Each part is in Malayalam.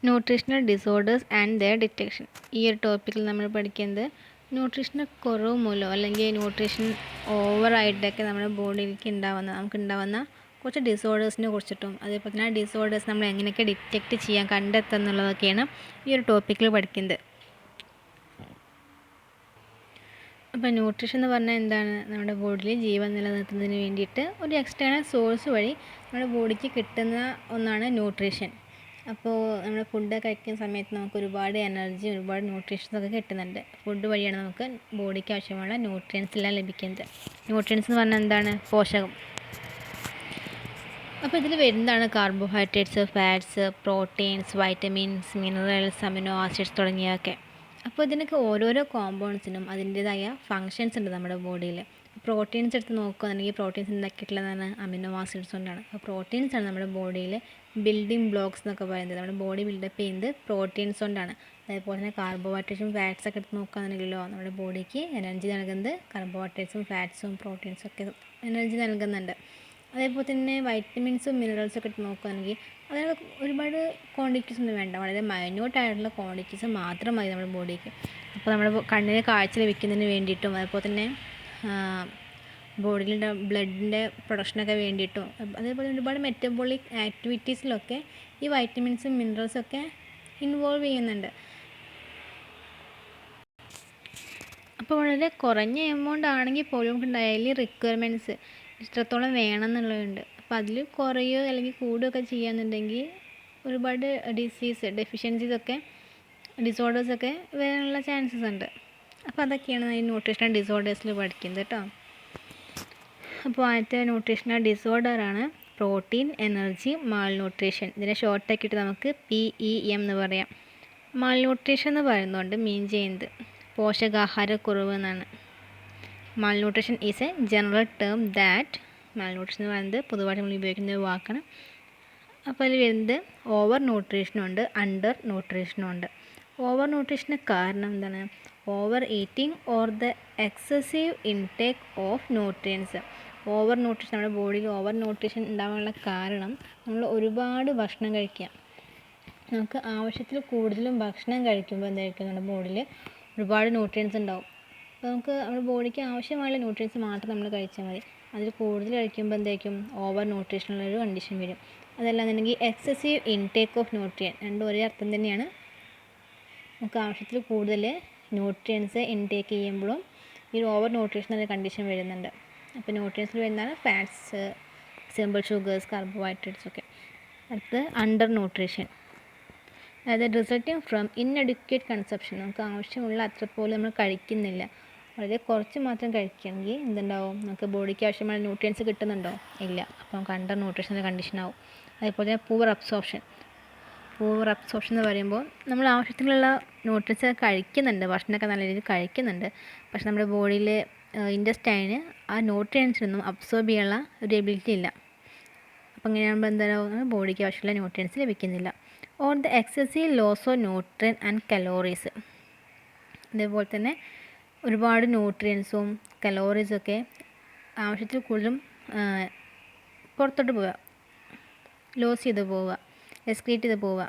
Nutritional disorders and their detection. ഈ ഒരു ടോപ്പിക്കിൽ നമ്മൾ പഠിക്കുന്നത് ന്യൂട്രീഷണൽ കുറവ് മൂലം അല്ലെങ്കിൽ ന്യൂട്രീഷൻ ഓവറായിട്ടൊക്കെ നമ്മുടെ ബോഡിയിലേക്ക് നമുക്കുണ്ടാവുന്ന കുറച്ച് ഡിസോർഡേഴ്സിനെ കുറിച്ചിട്ടും അതേപോലെ തന്നെ ആ ഡിസോർഡേഴ്സ് നമ്മൾ എങ്ങനെയൊക്കെ ഡിറ്റക്റ്റ് ചെയ്യാൻ കണ്ടെത്തുക എന്നുള്ളതൊക്കെയാണ് ഈ ഒരു ടോപ്പിക്കിൽ പഠിക്കുന്നത്. അപ്പോൾ ന്യൂട്രീഷൻ എന്ന് പറഞ്ഞാൽ എന്താണ്? നമ്മുടെ ബോഡിയിൽ ജീവൻ നിലനിർത്തുന്നതിന് വേണ്ടിയിട്ട് ഒരു എക്സ്റ്റേണൽ സോഴ്സ് വഴി നമ്മുടെ ബോഡിക്ക് കിട്ടുന്ന ഒന്നാണ് ന്യൂട്രീഷൻ. അപ്പോൾ നമ്മൾ ഫുഡ് കഴിക്കുന്ന സമയത്ത് നമുക്ക് ഒരുപാട് എനർജി, ഒരുപാട് ന്യൂട്രീഷൻസ് ഒക്കെ കിട്ടുന്നുണ്ട്. ഫുഡ് വഴിയാണ് നമുക്ക് ബോഡിക്ക് ആവശ്യമുള്ള ന്യൂട്രിയൻസ് എല്ലാം ലഭിക്കുന്നത്. ന്യൂട്രിയൻസ് എന്ന് പറഞ്ഞാൽ എന്താണ്? പോഷകം. അപ്പോൾ ഇതിൽ വരുന്നതാണ് carbohydrates, fats, proteins, vitamins, minerals, amino acids തുടങ്ങിയവയൊക്കെ. അപ്പോൾ ഇതിനൊക്കെ ഓരോരോ കോമ്പൗണ്ട്സിനും അതിൻ്റേതായ ഫങ്ഷൻസ് ഉണ്ട് നമ്മുടെ ബോഡിയിൽ. പ്രോട്ടീൻസ് എടുത്ത് നോക്കുകയാണെങ്കിൽ പ്രോട്ടീൻസ് ഉണ്ടാക്കിയിട്ടുള്ളതാണ് അമിനോ ആസിഡ്സ് കൊണ്ടാണ്. അപ്പോൾ പ്രോട്ടീൻസ് ആണ് നമ്മുടെ ബോഡിയിൽ ബിൽഡിംഗ് ബ്ലോക്സ് എന്നൊക്കെ പറയുന്നത്. നമ്മുടെ ബോഡി ബിൽഡപ്പ് ചെയ്യുന്നത് പ്രോട്ടീൻസ് കൊണ്ടാണ്. അതേപോലെ തന്നെ കാർബോഹൈഡ്രേറ്റ്സും ഫാറ്റ്സ് ഒക്കെ എടുത്ത് നോക്കുകയാണെങ്കിലോ നമ്മുടെ ബോഡിക്ക് എനർജി നൽകുന്നത് കാർബോഹൈഡ്രേറ്റ്സും ഫാറ്റ്സും പ്രോട്ടീൻസും ഒക്കെ എനർജി നൽകുന്നുണ്ട്. അതേപോലെ തന്നെ വൈറ്റമിൻസും മിനറൽസും ഒക്കെ എടുത്ത് നോക്കുകയാണെങ്കിൽ അതിനൊക്കെ ഒരുപാട് ക്വാണ്ടിറ്റീസ് ഒന്നും വേണ്ട, വളരെ മൈന്യൂട്ടായിട്ടുള്ള ക്വാണ്ടിറ്റീസ് മാത്രം മതി നമ്മുടെ ബോഡിക്ക്. അപ്പോൾ നമ്മുടെ കണ്ണിന് കാഴ്ച ലഭിക്കുന്നതിന് വേണ്ടിയിട്ടും അതേപോലെ തന്നെ ബോഡിയിലെ ബ്ലഡിൻ്റെ പ്രൊഡക്ഷനൊക്കെ വേണ്ടിയിട്ടും അതേപോലെ ഒരുപാട് മെറ്റബോളിക് ആക്ടിവിറ്റീസിലൊക്കെ ഈ വൈറ്റമിൻസും മിനറൽസും ഒക്കെ ഇൻവോൾവ് ചെയ്യുന്നുണ്ട്. അപ്പോൾ വളരെ കുറഞ്ഞ എമൗണ്ട് ആണെങ്കിൽ പോലും നമുക്ക് ഡെയിലി റിക്വയർമെൻറ്റ്സ് ഇത്രത്തോളം വേണമെന്നുള്ളതുണ്ട്. അപ്പോൾ അതിൽ കുറയോ അല്ലെങ്കിൽ കൂടുകയൊക്കെ ചെയ്യാന്നുണ്ടെങ്കിൽ ഒരുപാട് ഡെഫിഷ്യൻസീസൊക്കെ ഡിസോർഡേഴ്സൊക്കെ വരാനുള്ള ചാൻസസ് ഉണ്ട്. അപ്പോൾ അതൊക്കെയാണ് ഈ ന്യൂട്രീഷണൽ ഡിസോർഡേഴ്സിൽ പഠിക്കുന്നത് കേട്ടോ. അപ്പോൾ ആദ്യത്തെ ന്യൂട്രീഷണൽ ഡിസോർഡറാണ് പ്രോട്ടീൻ എനർജി മാൽന്യൂട്രീഷൻ. ഇതിനെ ഷോർട്ടാക്കിയിട്ട് നമുക്ക് PEM എന്ന് പറയാം. മാൽന്യൂട്രീഷൻ എന്ന് പറയുന്നതുകൊണ്ട് മീൻ ചെയ്യുന്നത് പോഷകാഹാരക്കുറവ് എന്നാണ്. Malnutrition is A general term that, malnutrition എന്ന് പറയുന്നത് പൊതുവായിട്ട് നമ്മൾ ഉപയോഗിക്കുന്ന ഒരു വാക്കാണ്. അപ്പോൾ അതിൽ വരുന്നത് ഓവർ ന്യൂട്രീഷനും ഉണ്ട്, അണ്ടർ ന്യൂട്രീഷനും ഉണ്ട്. ഓവർ ന്യൂട്രീഷന് കാരണം എന്താണ്? Over eating or the excessive intake of nutrients. Over nutrition, നമ്മുടെ ബോഡിയിൽ ഓവർ ന്യൂട്രീഷൻ ഉണ്ടാകാനുള്ള കാരണം നമ്മൾ ഒരുപാട് ഭക്ഷണം കഴിക്കുക. നമുക്ക് ആവശ്യത്തിൽ കൂടുതലും ഭക്ഷണം കഴിക്കുമ്പോൾ എന്തായിരിക്കും നമ്മുടെ ബോഡിയിൽ ഒരുപാട് ന്യൂട്രിയൻസ് ഉണ്ടാവും. അപ്പോൾ നമുക്ക് നമ്മുടെ ബോഡിക്ക് ആവശ്യമായുള്ള ന്യൂട്രിയൻസ് മാത്രം നമ്മൾ കഴിച്ചാൽ മതി. അതിൽ കൂടുതൽ കഴിക്കുമ്പോൾ എന്തായിരിക്കും? ഓവർ ന്യൂട്രീഷനുള്ളൊരു കണ്ടീഷൻ വരും. അതല്ലാന്നുണ്ടെങ്കിൽ എക്സസീവ് ഇൻടേക്ക് ഓഫ് ന്യൂട്രിയൻ, രണ്ടും ഒരേ അർത്ഥം തന്നെയാണ്. നമുക്ക് ആവശ്യത്തിൽ കൂടുതൽ ന്യൂട്രിയൻസ് ഇൻടേക്ക് ചെയ്യുമ്പോഴും ഈ ഓവർ ന്യൂട്രീഷൻ എന്ന കണ്ടീഷൻ വരുന്നുണ്ട്. അപ്പോൾ ന്യൂട്രിയൻസിൽ വരുന്നതാണ് ഫാറ്റ്സ്, സിമ്പിൾ ഷുഗേഴ്സ്, കാർബോഹൈഡ്രേറ്റ്സ് ഒക്കെ. അടുത്ത് അണ്ടർ ന്യൂട്രീഷൻ, അതായത് റിസൾട്ടിങ് ഫ്രം ഇൻഅഡിക്വേറ്റ് കൺസപ്ഷൻ. നമുക്ക് ആവശ്യമുള്ള അത്ര പോലും നമ്മൾ കഴിക്കുന്നില്ല, വളരെ കുറച്ച് മാത്രം കഴിക്കുകയാണെങ്കിൽ എന്തുണ്ടാവും? നമുക്ക് ബോഡിക്ക് ആവശ്യമായ ന്യൂട്രിയൻസ് കിട്ടുന്നുണ്ടോ? ഇല്ല. അപ്പോൾ നമുക്ക് അണ്ടർ ന്യൂട്രീഷൻ എന്ന കണ്ടീഷൻ ആവും. അതേപോലെ തന്നെ പൂവർ അബ്സോർപ്ഷൻ എന്ന് പറയുമ്പോൾ നമ്മൾ ആവശ്യത്തിനുള്ള ന്യൂട്രിയൻസ് കഴിക്കുന്നുണ്ട്, ഭക്ഷണമൊക്കെ നല്ല രീതിയിൽ കഴിക്കുന്നുണ്ട്, പക്ഷെ നമ്മുടെ ബോഡിയിൽ ഇൻറ്റസ്റ്റൈന് ആ ന്യൂട്രിയൻസിനൊന്നും അബ്സോർബ് ചെയ്യാനുള്ള ഒരു എബിലിറ്റി ഇല്ല. അപ്പോൾ ഇങ്ങനെയാകുമ്പോൾ എന്തായാലും ബോഡിക്ക് ആവശ്യമുള്ള ന്യൂട്രിയൻസ് ലഭിക്കുന്നില്ല. Or the excessive loss of nutrient and calories. അതേപോലെ തന്നെ ഒരുപാട് ന്യൂട്രിയൻസും കലോറീസും ഒക്കെ ആവശ്യത്തിൽ കൂടുതലും പുറത്തോട്ട് പോവുക, ലോസ് ചെയ്ത് പോവുക, എക്സ്ക്രീറ്റ് ചെയ്ത് പോവുക.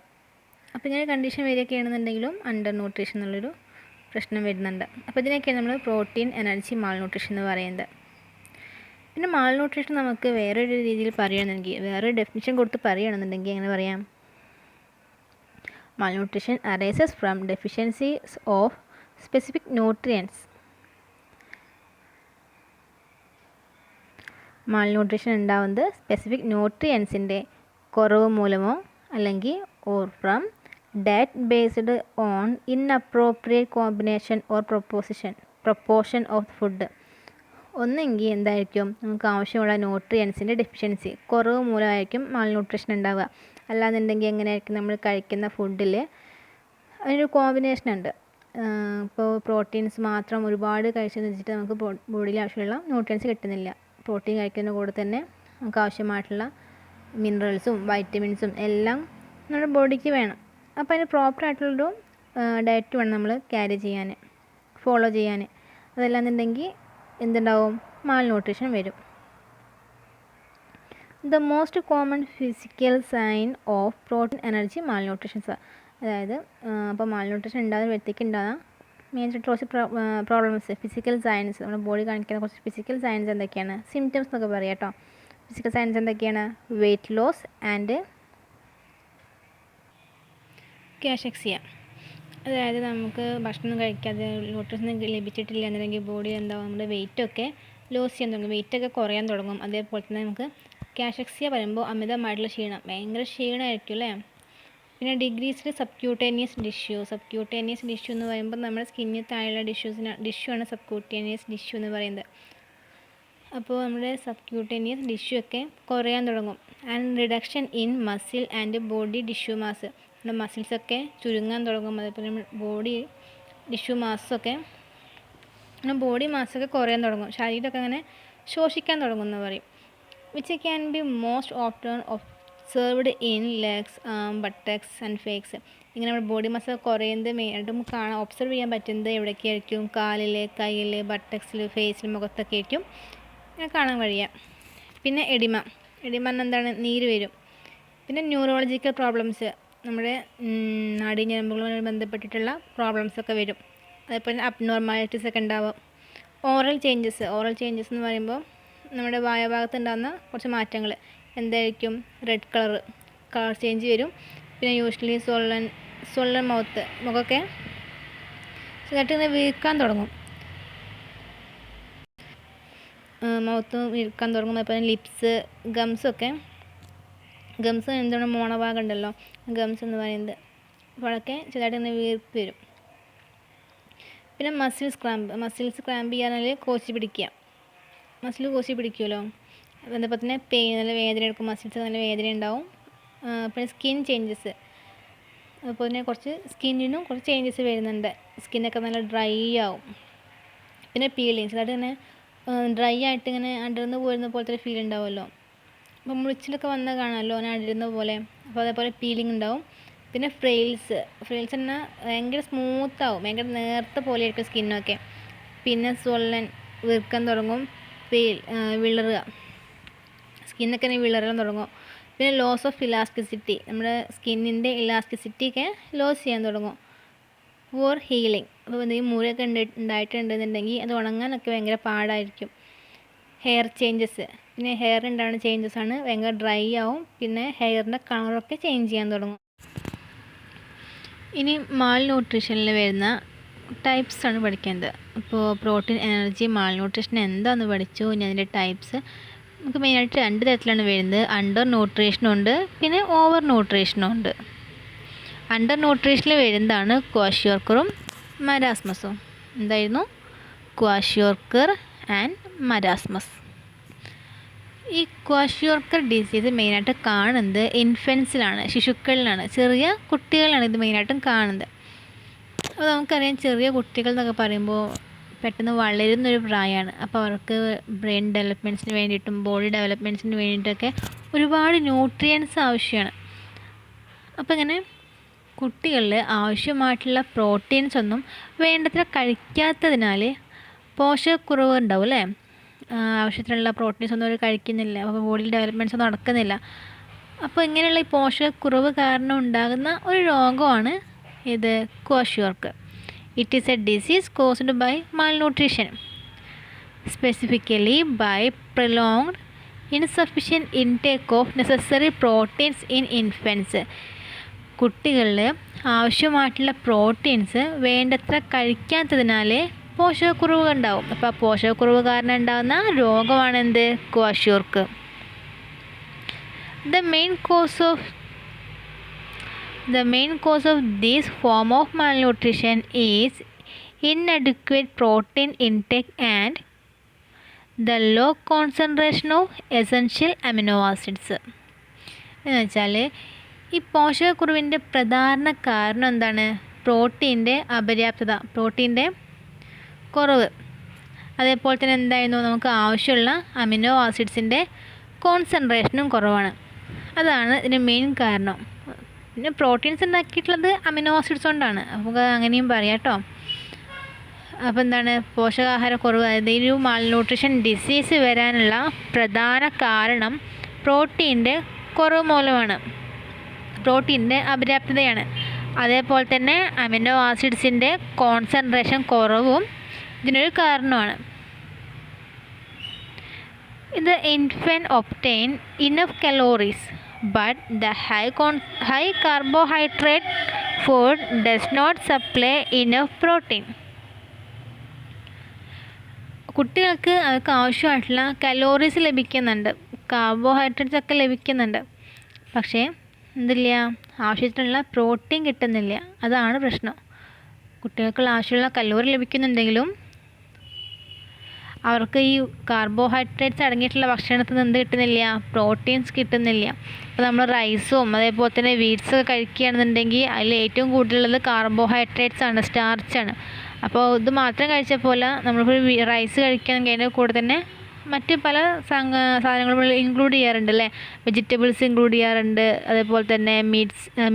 അപ്പോൾ ഇങ്ങനെ കണ്ടീഷൻ വരികയാണെന്നുണ്ടെങ്കിലും അണ്ടർ ന്യൂട്രീഷൻ എന്നുള്ളൊരു പ്രശ്നം വരുന്നുണ്ട്. അപ്പോൾ ഇതിനൊക്കെയാണ് നമ്മൾ പ്രോട്ടീൻ എനർജി മാൽന്യൂട്രീഷൻ എന്ന് പറയുന്നത്. പിന്നെ മാൽന്യൂട്രീഷൻ നമുക്ക് വേറൊരു രീതിയിൽ പറയുകയാണെന്നുണ്ടെങ്കിൽ, വേറൊരു ഡെഫിനിഷൻ കൊടുത്ത് പറയുകയാണെന്നുണ്ടെങ്കിൽ എങ്ങനെ പറയാം? Malnutrition arises from deficiencies of specific nutrients. Malnutrition ഉണ്ടാവുന്നത് സ്പെസിഫിക് ന്യൂട്രിയൻസിൻ്റെ കുറവ് മൂലമോ അല്ലെങ്കിൽ or from diet based on inappropriate combination or proportion of food. ഒന്നെങ്കിൽ എന്തായിരിക്കും? നമുക്ക് ആവശ്യമുള്ള ന്യൂട്രിയൻസിൻ്റെ ഡെഫിഷ്യൻസി കുറവ് മൂലമായിരിക്കും മാൽന്യൂട്രീഷൻ ഉണ്ടാവുക. അല്ലാന്നുണ്ടെങ്കിൽ എങ്ങനെയായിരിക്കും? നമ്മൾ കഴിക്കുന്ന ഫുഡിൽ അതിനൊരു കോമ്പിനേഷൻ ഉണ്ട്. ഇപ്പോൾ പ്രോട്ടീൻസ് മാത്രം ഒരുപാട് കഴിച്ചെന്ന് വെച്ചിട്ട് നമുക്ക് ബോഡിയിൽ ആവശ്യമുള്ള ന്യൂട്രിയൻസ് കിട്ടുന്നില്ല. പ്രോട്ടീൻ കഴിക്കുന്ന കൂടെ തന്നെ നമുക്ക് ആവശ്യമായിട്ടുള്ള മിനറൽസും വൈറ്റമിൻസും എല്ലാം നമ്മുടെ ബോഡിക്ക് വേണം. അപ്പോൾ അതിന് പ്രോപ്പറായിട്ടുള്ളൊരു ഡയറ്റ് വേണം നമ്മൾ ഫോളോ ചെയ്യാൻ. അതല്ലാന്നുണ്ടെങ്കിൽ എന്തുണ്ടാവും? മാൽന്യൂട്രീഷൻ വരും. The most common physical sign of protein energy malnutrition. അതായത് അപ്പോൾ മാൽന്യൂട്രീഷൻ ഉണ്ടാകുന്ന വ്യക്തിക്ക് ഉണ്ടാകുന്ന മെയിനായിട്ട് കുറച്ച് പ്രോബ്ലംസ്, ഫിസിക്കൽ സയൻസ്, നമ്മുടെ ബോഡി കാണിക്കുന്ന കുറച്ച് ഫിസിക്കൽ സയൻസ് എന്തൊക്കെയാണ്, സിംറ്റംസ് എന്നൊക്കെ പറയാം കേട്ടോ. ഫിസിക്കൽ സയൻസ് എന്തൊക്കെയാണ്? Weight loss and cachexia. അതായത് നമുക്ക് ഭക്ഷണം കഴിക്കാതെ ന്യൂട്രീഷൻ ലഭിച്ചിട്ടില്ല എന്നുണ്ടെങ്കിൽ ബോഡി എന്താവും, നമ്മുടെ വെയിറ്റൊക്കെ ലോസ് ചെയ്യാൻ തുടങ്ങും, വെയിറ്റൊക്കെ കുറയാൻ തുടങ്ങും. അതേപോലെ തന്നെ നമുക്ക് കാഷെക്സിയ പറയുമ്പോൾ അമിതമായിട്ടുള്ള ക്ഷീണം, ഭയങ്കര ക്ഷീണമായിരിക്കും അല്ലേ. പിന്നെ ഡിഗ്രീസ്ഡ് സബ്ക്യൂട്ടേനിയസ് ടിഷ്യൂ എന്ന് പറയുമ്പോൾ നമ്മുടെ സ്കിന്നിൽ താഴെയുള്ള ടിഷ്യൂ ആണ് സബ്ക്യൂട്ടേനിയസ് ടിഷ്യൂ എന്ന് പറയുന്നത്. അപ്പോൾ നമ്മുടെ സബ്ക്യൂട്ടേനിയസ് ടിഷ്യൂ ഒക്കെ കുറയാൻ തുടങ്ങും. And reduction in muscle and body tissue mass, നമ്മുടെ മസിൽസൊക്കെ ചുരുങ്ങാൻ തുടങ്ങും. അതേപോലെ ബോഡി ടിഷ്യൂ മാസൊക്കെ, ബോഡി മാസൊക്കെ കുറയാൻ തുടങ്ങും, ശരീരമൊക്കെ അങ്ങനെ ശോഷിക്കാൻ തുടങ്ങും എന്ന് പറയും. Which can be most often observed in legs, buttocks and fakes. ഇങ്ങനെ നമ്മുടെ ബോഡി മാസ് കുറയുന്നത് മെയിനായിട്ടും കാണാൻ ഒബ്സർവ് ചെയ്യാൻ പറ്റുന്നത് എവിടെയൊക്കെയായിരിക്കും? കാലിൽ, കയ്യിൽ, ബട്ടക്സിൽ, ഫേസിൽ, മുഖത്തൊക്കെ ആയിരിക്കും ഇങ്ങനെ കാണാൻ കഴിയുക. പിന്നെ എഡിമ എന്താണ്? നീര് വരും. പിന്നെ ന്യൂറോളജിക്കൽ പ്രോബ്ലംസ്, നമ്മുടെ നാഡീഞരമ്പുകളുമായി ബന്ധപ്പെട്ടിട്ടുള്ള പ്രോബ്ലംസൊക്കെ വരും. അതേപോലെ അബ്നോർമാലിറ്റീസ് ഒക്കെ ഉണ്ടാവും. ഓറൽ ചേഞ്ചസ് എന്ന് പറയുമ്പോൾ നമ്മുടെ വായഭാഗത്ത് ഉണ്ടാകുന്ന കുറച്ച് മാറ്റങ്ങൾ എന്തായിരിക്കും? റെഡ് കളർ ചേഞ്ച് വരും. പിന്നെ യൂഷ്വലി സ്വൊള്ളൻ മുഖമൊക്കെ ചെറുതായിട്ട് ഇങ്ങനെ വീർക്കാൻ തുടങ്ങും, മൗത്ത് വീർക്കാൻ തുടങ്ങും. അതുപോലെ ലിപ്സ്, ഗംസ് എന്താണ്? മോണഭാഗം ഉണ്ടല്ലോ, ഗംസ് എന്ന് പറയുന്നത്, അപ്പോൾ അതൊക്കെ ചെറുതായിട്ട് ഇങ്ങനെ വീർപ്പ് വരും. പിന്നെ മസിൽസ് ക്രാമ്പ് ചെയ്യാനാൽ കോച്ചി പിടിക്കുക, മസിൽ കോച്ചി പിടിക്കുമല്ലോ. അതേപോലെ തന്നെ പെയിൻ, നല്ല വേദന എടുക്കും, മസിൽസ് നല്ല വേദന ഉണ്ടാവും. പിന്നെ സ്കിൻ ചേഞ്ചസ്, അതുപോലെ തന്നെ കുറച്ച് സ്കിന്നിനും കുറച്ച് ചേഞ്ചസ് വരുന്നുണ്ട്, സ്കിന്നൊക്കെ നല്ല ഡ്രൈ ആവും. പിന്നെ പീലിങ്സ്, ചെറുതായിട്ട് ഇങ്ങനെ ഡ്രൈ ആയിട്ട് ഇങ്ങനെ അടർന്ന് പോരുന്ന പോലത്തെ ഒരു ഫീൽ ഉണ്ടാവുമല്ലോ, അപ്പോൾ മുറിച്ചിലൊക്കെ വന്നാൽ കാണാമല്ലോ അങ്ങനെ അടരുന്ന പോലെ, അപ്പോൾ അതേപോലെ പീലിംഗ് ഉണ്ടാവും. പിന്നെ ഫ്രെയിൽസ് എന്നാൽ ഭയങ്കര സ്മൂത്താവും, ഭയങ്കര നേർത്ത പോലെ ആയിരിക്കും സ്കിന്നൊക്കെ. പിന്നെ സ്വൊള്ളൻ, വീർക്കാൻ തുടങ്ങും, വിളറുക, സ്കിന്നൊക്കെ ഇങ്ങനെ വിളറാൻ തുടങ്ങും. പിന്നെ ലോസ് ഓഫ് ഇലാസ്റ്റിസിറ്റി, നമ്മുടെ സ്കിന്നിൻ്റെ ഇലാസ്റ്റിസിറ്റി ഒക്കെ ലോസ് ചെയ്യാൻ തുടങ്ങും. ഫോർ ഹീലിംഗ്, അപ്പോൾ എന്തെങ്കിലും മുറിയൊക്കെ ഉണ്ടായിട്ടുണ്ടെന്നുണ്ടെങ്കിൽ അത് ഉണങ്ങാനൊക്കെ ഭയങ്കര പാടായിരിക്കും. ഹെയർ ചേഞ്ചസ്, പിന്നെ ഹെയർ ഉണ്ടാകുന്ന ചേഞ്ചസ് ആണ്, ഭയങ്കര ഡ്രൈ ആവും. പിന്നെ ഹെയറിൻ്റെ കളറൊക്കെ ചേഞ്ച് ചെയ്യാൻ തുടങ്ങും. ഇനി മാൽ ന്യൂട്രീഷനിൽ വരുന്ന ടൈപ്സ് ആണ് പഠിക്കേണ്ടത്. അപ്പോൾ പ്രോട്ടീൻ, എനർജി, മാൽ ന്യൂട്രീഷൻ എന്താണെന്ന് പഠിച്ചു. ഇനി അതിൻ്റെ ടൈപ്സ് നമുക്ക് മെയിനായിട്ട് 2 തരത്തിലാണ് വരുന്നത്. അണ്ടർ ന്യൂട്രീഷനും ഉണ്ട്, പിന്നെ ഓവർ ന്യൂട്രീഷനും ഉണ്ട്. അണ്ടർ ന്യൂട്രീഷനിൽ വരുന്നതാണ് ക്വാഷിയോർക്കറും മരാസ്മസും. എന്തായിരുന്നു? Kwashiorkor and marasmus. ഈ ക്വാഷിയോർക്കർ ഡിസീസ് മെയിനായിട്ട് കാണുന്നത് ഇൻഫൻസിലാണ്, ശിശുക്കളിലാണ്, ചെറിയ കുട്ടികളാണ് ഇത് മെയിനായിട്ടും കാണുന്നത്. അപ്പോൾ നമുക്കറിയാം, ചെറിയ കുട്ടികൾ എന്നൊക്കെ പറയുമ്പോൾ പെട്ടെന്ന് വളരുന്നൊരു പ്രായമാണ്. അപ്പോൾ അവർക്ക് ബ്രെയിൻ ഡെവലപ്മെൻറ്റ്സിന് വേണ്ടിയിട്ടും ബോഡി ഡെവലപ്മെൻറ്റ്സിന് വേണ്ടിയിട്ടൊക്കെ ഒരുപാട് ന്യൂട്രിയൻസ് ആവശ്യമാണ്. അപ്പോൾ ഇങ്ങനെ കുട്ടികളിൽ ആവശ്യമായിട്ടുള്ള പ്രോട്ടീൻസ് ഒന്നും വേണ്ടത്ര കഴിക്കാത്തതിനാൽ പോഷകക്കുറവ് ഉണ്ടാവും അല്ലേ. ആവശ്യത്തിനുള്ള പ്രോട്ടീൻസ് ഒന്നും അവർ കഴിക്കുന്നില്ല, അപ്പോൾ ബോഡി ഡെവലപ്മെൻറ്റ്സ് ഒന്നും നടക്കുന്നില്ല. അപ്പോൾ ഇങ്ങനെയുള്ള ഈ പോഷകക്കുറവ് കാരണം ഉണ്ടാകുന്ന ഒരു രോഗമാണ് ഇത് kwashiorkor. It is a disease caused by malnutrition, specifically by prolonged insufficient intake of necessary proteins in infants. കുട്ടികളിൽ ആവശ്യമായിട്ടുള്ള പ്രോട്ടീൻസ് വേണ്ടത്ര കഴിക്കാത്തതിനാൽ പോഷകക്കുറവ് ഉണ്ടാവും. അപ്പോൾ ആ പോഷകക്കുറവ് കാരണം ഉണ്ടാകുന്ന രോഗമാണ് എന്ത്? Kwashiorkor. The main cause of this form of malnutrition is inadequate protein intake and the low concentration of essential amino acids. എന്ന് വെച്ചാൽ ഈ പോഷകക്കുറവിൻ്റെ പ്രധാന കാരണം എന്താണ്? പ്രോട്ടീൻ്റെ അപര്യാപ്തത, പ്രോട്ടീൻ്റെ കുറവ്. അതേപോലെ തന്നെ എന്തായിരുന്നു? നമുക്ക് ആവശ്യമുള്ള അമിനോ ആസിഡ്സിൻ്റെ കോൺസെൻട്രേഷനും കുറവാണ്. അതാണ് ഇതിന് മെയിൻ കാരണം. പിന്നെ പ്രോട്ടീൻസ് ഉണ്ടാക്കിയിട്ടുള്ളത് അമിനോ ആസിഡ്സ് കൊണ്ടാണ്, നമുക്ക് അങ്ങനെയും പറയാം കേട്ടോ. അപ്പോൾ എന്താണ്? പോഷകാഹാരക്കുറവ്, അതായത് ഈ ഒരു മാൽന്യൂട്രീഷൻ ഡിസീസ് വരാനുള്ള പ്രധാന കാരണം പ്രോട്ടീൻ്റെ കുറവ് മൂലമാണ്, പ്രോട്ടീൻ്റെ അപര്യാപ്തതയാണ്. അതേപോലെ തന്നെ അമിനോ ആസിഡ്സിൻ്റെ കോൺസെൻട്രേഷൻ കുറവും ഇതിനൊരു കാരണമാണ്. The infant obtain enough calories, but the high carbohydrate food does not supply enough protein. കുട്ടികൾക്ക് അവർക്ക് ആവശ്യമായിട്ടുള്ള കലോറീസ് ലഭിക്കുന്നുണ്ട്, കാർബോഹൈഡ്രേറ്റ്സ് ഒക്കെ ലഭിക്കുന്നുണ്ട്, പക്ഷേ എന്തില്ല, ആവശ്യത്തിനുള്ള പ്രോട്ടീൻ കിട്ടുന്നില്ല. അതാണ് പ്രശ്നം. കുട്ടികൾക്കുള്ള ആവശ്യമുള്ള കലോറി ലഭിക്കുന്നുണ്ടെങ്കിലും അവർക്ക് ഈ കാർബോഹൈഡ്രേറ്റ്സ് അടങ്ങിയിട്ടുള്ള ഭക്ഷണത്തിൽ നിന്ന് എന്ത് കിട്ടുന്നില്ല, പ്രോട്ടീൻസ് കിട്ടുന്നില്ല. അപ്പോൾ നമ്മൾ റൈസും അതേപോലെ തന്നെ വീറ്റ്സൊക്കെ കഴിക്കുകയാണെന്നുണ്ടെങ്കിൽ അതിൽ ഏറ്റവും കൂടുതലുള്ളത് കാർബോഹൈഡ്രേറ്റ്സ് ആണ്, സ്റ്റാർച്ചാണ്. അപ്പോൾ ഇത് മാത്രം കഴിച്ച പോലെ നമ്മളിപ്പോൾ റൈസ് കഴിക്കുകയാണെങ്കിൽ അതിൻ്റെ കൂടെ തന്നെ മറ്റ് പല സാധനങ്ങളും ഇൻക്ലൂഡ് ചെയ്യാറുണ്ട് അല്ലേ. വെജിറ്റബിൾസ് ഇൻക്ലൂഡ് ചെയ്യാറുണ്ട്, അതേപോലെ തന്നെ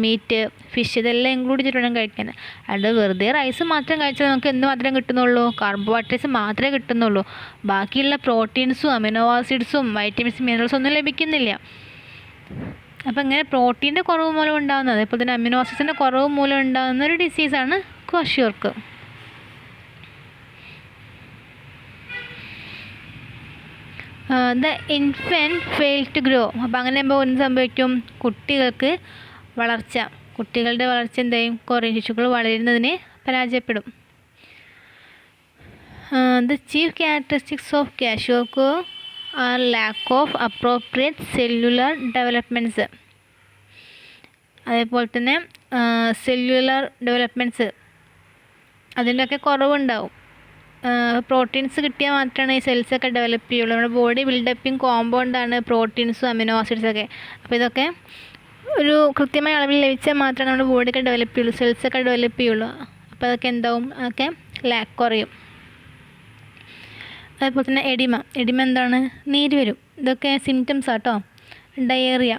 മീറ്റ്, ഫിഷ്, ഇതെല്ലാം ഇൻക്ലൂഡ് ചെയ്തിട്ട് വേണം കഴിക്കാൻ. അത് വെറുതെ റൈസ് മാത്രം കഴിച്ചാൽ നമുക്ക് എന്ത് മാത്രമേ കിട്ടുന്നുള്ളൂ, കാർബോഹൈഡ്രേറ്റ്സ് മാത്രമേ കിട്ടുന്നുള്ളൂ. ബാക്കിയുള്ള പ്രോട്ടീൻസും അമിനോ ആസിഡ്സും വൈറ്റമിൻസും മിനറൽസും ഒന്നും ലഭിക്കുന്നില്ല. അപ്പോൾ ഇങ്ങനെ പ്രോട്ടീൻ്റെ കുറവ് മൂലം ഉണ്ടാകുന്നത്, അതേപോലെ തന്നെ അമിനോ ആസിഡ്സിൻ്റെ കുറവ് മൂലം ഉണ്ടാകുന്ന ഒരു ഡിസീസാണ് kwashiorkor. The infant fail to grow. അപ്പോൾ അങ്ങനെ ആകുമ്പോൾ എന്ത് സംഭവിക്കും, കുട്ടികളുടെ വളർച്ച എന്തെയും കുറയും, ശിശുക്കൾ വളരുന്നതിന് പരാജയപ്പെടും. The chief characteristics of kwashiorkor are lack of appropriate cellular developments. അതേപോലെ തന്നെ സെല്ലുലാർ ഡെവലപ്മെൻറ്റ്സ് അതിൻ്റെയൊക്കെ കുറവുണ്ടാവും. പ്രോട്ടീൻസ് കിട്ടിയാൽ മാത്രമാണ് ഈ സെൽസൊക്കെ ഡെവലപ്പ് ചെയ്യുള്ളൂ. നമ്മുടെ ബോഡി ബിൽഡപ്പിങ് കോമ്പൗണ്ടാണ് പ്രോട്ടീൻസും അമിനോ ആസിഡ്സൊക്കെ. അപ്പോൾ ഇതൊക്കെ ഒരു കൃത്യമായ അളവിൽ ലഭിച്ചാൽ മാത്രമേ നമ്മുടെ ബോഡിയൊക്കെ ഡെവലപ്പ് ചെയ്യുള്ളൂ, സെൽസൊക്കെ ഡെവലപ്പ് ചെയ്യുള്ളൂ. അപ്പോൾ അതൊക്കെ എന്താവും, അതൊക്കെ ലാക്ക് കുറയും. അതേപോലെ തന്നെ എഡിമ എന്താണ്, നീര് വരും. ഇതൊക്കെ സിംറ്റംസ് ആട്ടോ. ഡയേറിയ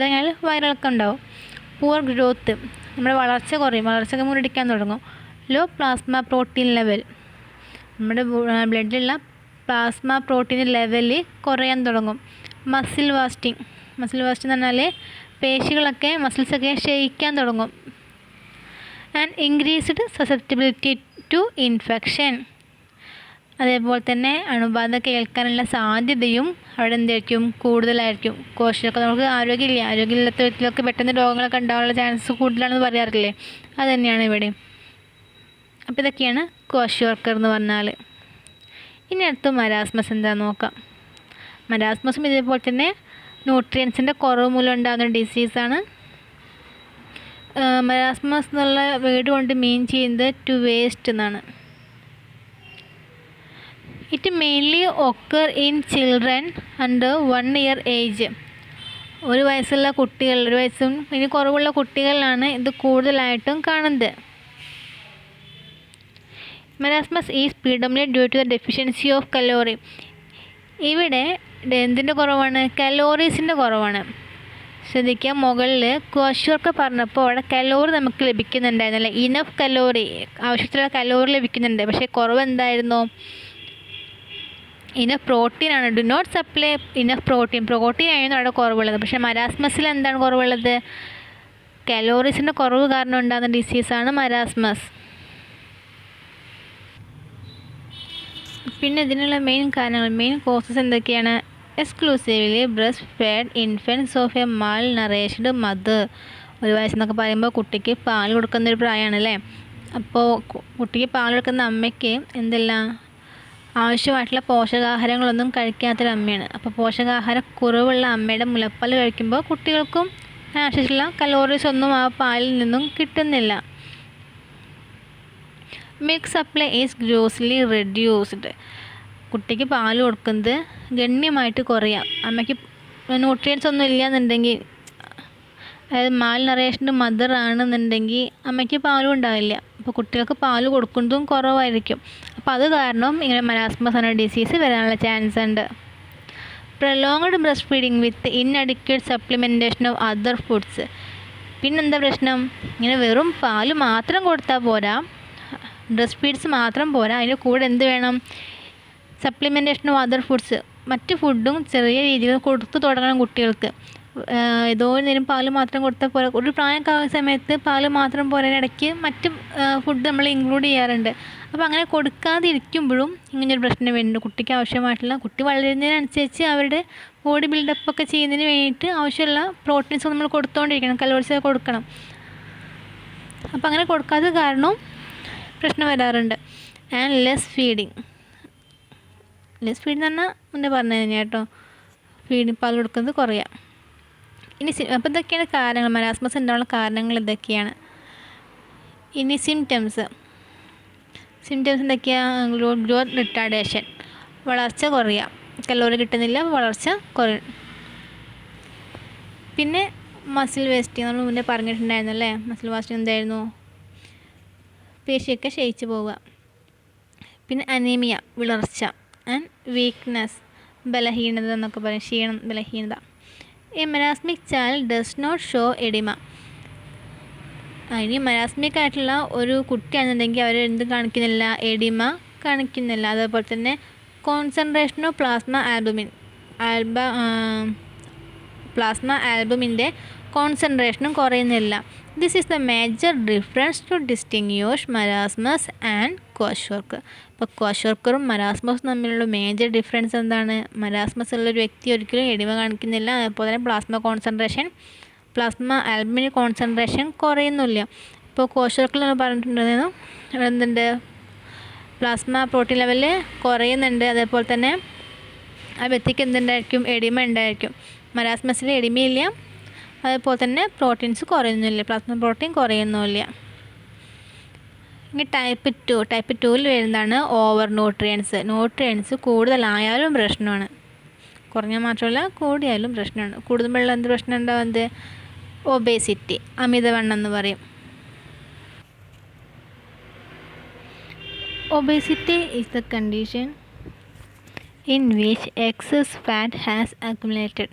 ആയാൽ വയറിളക്കം ഉണ്ടാവും. പുവർ ഗ്രോത്ത്, നമ്മുടെ വളർച്ച കുറയും, വളർച്ചയൊക്കെ മുരടിക്കാൻ തുടങ്ങും. ലോ പ്ലാസ്മ പ്രോട്ടീൻ ലെവൽ, നമ്മുടെ ബ്ലഡിലുള്ള പ്ലാസ്മ പ്രോട്ടീൻ ലെവൽ കുറയാൻ തുടങ്ങും. മസിൽ വാസ്റ്റിംഗ് എന്ന് പറഞ്ഞാൽ പേശികളൊക്കെ മസിൽസൊക്കെ ക്ഷയിക്കാൻ തുടങ്ങും. And increased susceptibility to infection, അതേപോലെ തന്നെ അണുബാധ ഏൽക്കാനുള്ള സാധ്യതയും അവിടെ എന്തായിരിക്കും, കൂടുതലായിരിക്കും. കോശമൊക്കെ നമുക്ക് ആരോഗ്യമില്ലാത്ത വ്യക്തികൾക്ക് പെട്ടെന്ന് രോഗങ്ങളൊക്കെ ഉണ്ടാകാനുള്ള ചാൻസ് കൂടുതലാണെന്ന് പറയാറില്ലേ, അത് തന്നെയാണ് ഇവിടെ. അപ്പോൾ ഇതൊക്കെയാണ് ക്വാഷിയോർക്ക് എന്ന് പറഞ്ഞാൽ. ഇനി അടുത്ത് മരാസ്മസ് എന്താണെന്ന് നോക്കാം. മരാസ്മസും ഇതേപോലെ തന്നെ ന്യൂട്രിയൻസിൻ്റെ കുറവ് മൂലം ഉണ്ടാകുന്ന ഡിസീസാണ്. മരാസ്മസ് എന്നുള്ള വേർഡ് കൊണ്ട് മീൻ ചെയ്യുന്നത് ടു വേസ്റ്റ് എന്നാണ്. It mainly occur in children under 1 year age. ഒരു വയസ്സും ഇനി കുറവുള്ള കുട്ടികളിലാണ് ഇത് കൂടുതലായിട്ടും കാണുന്നത്. Marasmus is predominate due to the deficiency of calorie. ഇവിടെ എന്തിൻ്റെ കുറവാണ്, കലോറീസിൻ്റെ കുറവാണ്. ശ്രദ്ധിക്കുക, മുകളിൽ ക്വാഷിയോർക്ക് പറഞ്ഞപ്പോൾ അവിടെ കലോറി നമുക്ക് ലഭിക്കുന്നുണ്ടായിരുന്നില്ല, ഇനഫ് കലോറി, ആവശ്യത്തിലുള്ള കലോറി ലഭിക്കുന്നുണ്ട്. പക്ഷേ കുറവ് എന്തായിരുന്നു, ഇനഫ് പ്രോട്ടീനാണ്. Do not supply enough protein ആയിരുന്നു അവിടെ കുറവുള്ളത്. പക്ഷേ മരാസ്മസിൽ എന്താണ് കുറവുള്ളത്, കലോറീസിൻ്റെ കുറവ് കാരണം ഉണ്ടാകുന്ന ഡിസീസാണ് മരാസ്മസ്. പിന്നെ ഇതിനുള്ള മെയിൻ കോസസ് എന്തൊക്കെയാണ്, exclusively breast fed infants of a malnourished mother. ഒരു വയസ്സെന്നൊക്കെ പറയുമ്പോൾ കുട്ടിക്ക് പാൽ കൊടുക്കുന്നൊരു പ്രായമാണല്ലേ. അപ്പോൾ കുട്ടിക്ക് പാൽ കൊടുക്കുന്ന അമ്മയ്ക്ക് എന്തെല്ലാം ആവശ്യമായിട്ടുള്ള പോഷകാഹാരങ്ങളൊന്നും കഴിക്കാത്തൊരമ്മയാണ്. അപ്പോൾ പോഷകാഹാര കുറവുള്ള അമ്മയുടെ മുലപ്പാൽ കഴിക്കുമ്പോൾ കുട്ടികൾക്കും ആവശ്യമുള്ള കലോറീസ് ഒന്നും ആ പാലിൽ നിന്നും കിട്ടുന്നില്ല. Milk supply is ഗ്രോസ്ലി reduced. കുട്ടിക്ക് പാൽ കൊടുക്കുന്നത് ഗണ്യമായിട്ട് കുറയാം. അമ്മയ്ക്ക് ന്യൂട്രിയൻസ് ഒന്നും ഇല്ലയെന്നുണ്ടെങ്കിൽ, അതായത് മാൽ നറേഷ്ഡ് മദർ ആണെന്നുണ്ടെങ്കിൽ അമ്മയ്ക്ക് പാലും ഉണ്ടാവില്ല. അപ്പോൾ കുട്ടികൾക്ക് പാൽ കൊടുക്കുന്നതും കുറവായിരിക്കും. അപ്പോൾ അത് കാരണം ഇങ്ങനെ മരാസ്മസ് എന്ന ഡിസീസ് വരാനുള്ള ചാൻസ് ഉണ്ട്. Prolonged breast feeding with inadequate supplementation of other foods. പിന്നെന്താ പ്രശ്നം, ഇങ്ങനെ വെറും പാൽ മാത്രം കൊടുത്താൽ പോരാ, ബ്രസ്റ്റ് ഫീഡ്സ് മാത്രം പോരാ, അതിൻ്റെ കൂടെ എന്ത് വേണം, സപ്ലിമെൻറ്റേഷൻ ഓഫ് അതർ ഫുഡ്സ്, മറ്റ് ഫുഡും ചെറിയ രീതിയിൽ കൊടുത്തു തുടങ്ങണം കുട്ടികൾക്ക്. ഏതോ നേരം പാൽ മാത്രം കൊടുത്താൽ പോരാ, ഒരു പ്രായമൊക്കെ ആവുന്ന സമയത്ത് പാൽ മാത്രം പോരാ, ഇടയ്ക്ക് മറ്റ് ഫുഡ് നമ്മൾ ഇൻക്ലൂഡ് ചെയ്യാറുണ്ട്. അപ്പോൾ അങ്ങനെ കൊടുക്കാതിരിക്കുമ്പോഴും ഇങ്ങനൊരു പ്രശ്നം വരുന്നുണ്ട്. കുട്ടിക്ക് ആവശ്യമായിട്ടുള്ള, കുട്ടി വളരുന്നതിനനുസരിച്ച് അവരുടെ ബോഡി ബിൽഡപ്പ് ഒക്കെ ചെയ്യുന്നതിന് വേണ്ടിയിട്ട് ആവശ്യമുള്ള പ്രോട്ടീൻസ് നമ്മൾ കൊടുത്തുകൊണ്ടിരിക്കണം, കലോറീസ് കൊടുക്കണം. അപ്പോൾ അങ്ങനെ കൊടുക്കാത്ത കാരണം പ്രശ്നം വരാറുണ്ട്. ആൻഡ് ലെസ് ഫീഡിങ് എന്ന് പറഞ്ഞാൽ മുന്നേ പറഞ്ഞു കഴിഞ്ഞാൽ കേട്ടോ, ഫീഡിങ് പാൽ കൊടുക്കുന്നത് കുറയാം. ഇനി അപ്പോൾ ഇതൊക്കെയാണ് കാരണങ്ങൾ, മരാസ്മസ് ഉണ്ടാകാനുള്ള കാരണങ്ങൾ ഇതൊക്കെയാണ്. ഇനി സിംറ്റംസ് എന്തൊക്കെയാണ്? ഗ്രോത്ത് റിട്ടാർഡേഷൻ, വളർച്ച കുറയാം, കലോറി കിട്ടുന്നില്ല, വളർച്ച കുറയും. പിന്നെ മസിൽ വേസ്റ്റിങ് നമ്മൾ മുന്നേ പറഞ്ഞിട്ടുണ്ടായിരുന്നു അല്ലേ. മസിൽ വേസ്റ്റിങ് എന്തായിരുന്നു? പേശിയൊക്കെ ക്ഷയിച്ച് പോവുക. പിന്നെ അനീമിയ, വിളർച്ച. ആൻഡ് വീക്ക്നെസ്, ബലഹീനത എന്നൊക്കെ പറയും, ക്ഷീണം, ബലഹീനത. A marasmic child does not show oedema. ഇനി മരാസ്മിക് ആയിട്ടുള്ള ഒരു കുട്ടിയാണെന്നുണ്ടെങ്കിൽ അവർ എന്ത് കാണിക്കുന്നില്ല? എഡിമ കാണിക്കുന്നില്ല. അതേപോലെ തന്നെ കോൺസെൻട്രേഷൻ ഓഫ് പ്ലാസ്മ ആൽബുമിൻ്റെ കോൺസെൻട്രേഷനും കുറയുന്നില്ല. This is the major difference to distinguish marasmus and kwashiorkor. ഇപ്പോൾ ക്വാഷോർക്കറും മരാസ്മസും തമ്മിലുള്ള മേജർ ഡിഫറൻസ് എന്താണ്? മരാസ്മസ് ഉള്ളൊരു വ്യക്തി ഒരിക്കലും എഡിമ കാണിക്കുന്നില്ല. അതുപോലെ തന്നെ പ്ലാസ്മ ആൽബുമിൻ്റെ കോൺസെൻട്രേഷൻ കുറയുന്നില്ല. ഇപ്പോൾ ക്വാഷോർക്കിൽ നമ്മൾ പറഞ്ഞിട്ടുണ്ടായിരുന്നു, ഇവിടെ എന്തുണ്ട്? പ്ലാസ്മ പ്രോട്ടീൻ ലെവൽ കുറയുന്നുണ്ട്. അതേപോലെ തന്നെ ആ വ്യക്തിക്ക് എന്തുണ്ടായിരിക്കും? എഡിമ ഉണ്ടായിരിക്കും. മരാസ്മസിൽ എഡിമയില്ല, അതേപോലെ തന്നെ പ്രോട്ടീൻസ് കുറയുന്നില്ല, പ്ലാസ്മ പ്രോട്ടീൻ കുറയുന്നില്ല. ഇനി ടൈപ്പ് 2ൽ വരുന്നതാണ് ഓവർ ന്യൂട്രിയൻസ് കൂടുതലായാലും പ്രശ്നമാണ്. കുറഞ്ഞാൽ മാത്രമല്ല, കൂടിയാലും പ്രശ്നമാണ്. കൂടുതലുള്ള എന്ത് പ്രശ്നം ഉണ്ടാവുന്നത്? ഒബേസിറ്റി, അമിതവണ്ണം എന്ന് പറയും. Obesity is the condition in which excess fat has accumulated.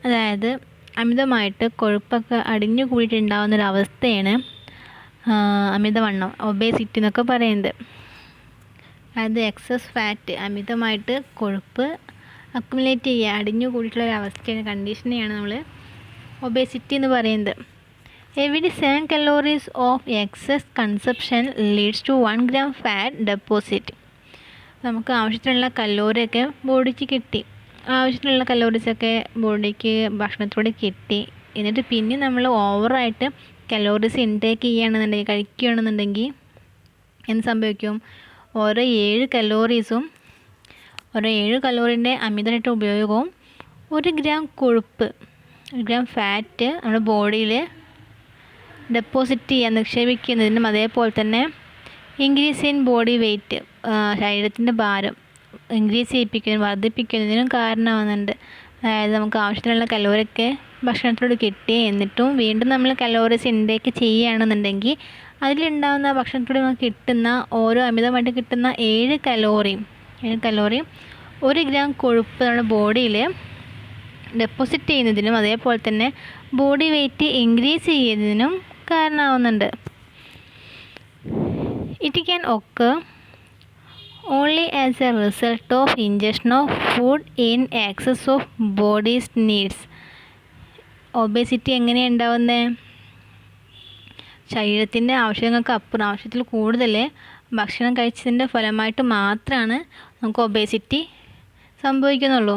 അതായത് അമിതമായിട്ട് കൊഴുപ്പൊക്കെ അടിഞ്ഞു കൂടിയിട്ടുണ്ടാകുന്നൊരവസ്ഥയാണ് അമിതവണ്ണം, ഒബേസിറ്റി എന്നൊക്കെ പറയുന്നത്. അതായത് എക്സസ് ഫാറ്റ്, അമിതമായിട്ട് കൊഴുപ്പ് അക്യുമുലേറ്റ് ചെയ്യുക, അടിഞ്ഞു കൂടിയിട്ടുള്ളൊരവസ്ഥയാണ്, കണ്ടീഷനെയാണ് നമ്മൾ ഒബേസിറ്റി എന്ന് പറയുന്നത്. Every 7 calories of excess consumption leads to 1 gram fat deposit. നമുക്ക് ആവശ്യത്തിനുള്ള കലോറിയൊക്കെ ബോഡിക്ക് കിട്ടി, ആവശ്യത്തിനുള്ള കലോറീസൊക്കെ ബോഡിക്ക് ഭക്ഷണത്തിലൂടെ കിട്ടി. എന്നിട്ട് പിന്നെ നമ്മൾ ഓവറായിട്ട് കലോറീസ് ഇൻടേക്ക് കഴിക്കുകയാണെന്നുണ്ടെങ്കിൽ എന്ത് സംഭവിക്കും? ഓരോ 7 കലോറിൻ്റെ അമിതമായിട്ട് ഉപയോഗവും 1 gram കൊഴുപ്പ്, 1 gram ഫാറ്റ് നമ്മുടെ ബോഡിയിൽ ഡെപ്പോസിറ്റ് ചെയ്യാൻ, നിക്ഷേപിക്കുന്നതിനും അതേപോലെ തന്നെ ഇൻക്രീസ് ഇൻ ബോഡി വെയ്റ്റ്, ശരീരത്തിൻ്റെ ഭാരം വർദ്ധിപ്പിക്കുന്നതിനും കാരണമാകുന്നുണ്ട്. അതായത് നമുക്ക് ആവശ്യത്തിനുള്ള കലോറിയൊക്കെ ഭക്ഷണത്തിലൂടെ കിട്ടി, എന്നിട്ടും വീണ്ടും നമ്മൾ കലോറീസ് ഇൻടേക്ക് ചെയ്യുകയാണെന്നുണ്ടെങ്കിൽ അതിലുണ്ടാകുന്ന ഭക്ഷണത്തിലൂടെ നമുക്ക് കിട്ടുന്ന അമിതമായിട്ട് കിട്ടുന്ന 7 കലോറിയും 1 gram കൊഴുപ്പ് നമ്മുടെ ബോഡിയിൽ ഡെപ്പോസിറ്റ് ചെയ്യുന്നതിനും അതേപോലെ തന്നെ ബോഡി വെയ്റ്റ് ഇൻക്രീസ് ചെയ്യുന്നതിനും കാരണമാവുന്നുണ്ട്. It can occur only as a result of ingestion of food in excess of body's needs. Obesity എങ്ങനെയാണ് ഉണ്ടാവുന്നത്? ശരീരത്തിൻ്റെ ആവശ്യങ്ങൾക്ക് അപ്പുറം, ആവശ്യത്തിൽ കൂടുതൽ ഭക്ഷണം കഴിച്ചതിൻ്റെ ഫലമായിട്ട് മാത്രമാണ് നമുക്ക് ഒബേസിറ്റി സംഭവിക്കുന്നുള്ളൂ.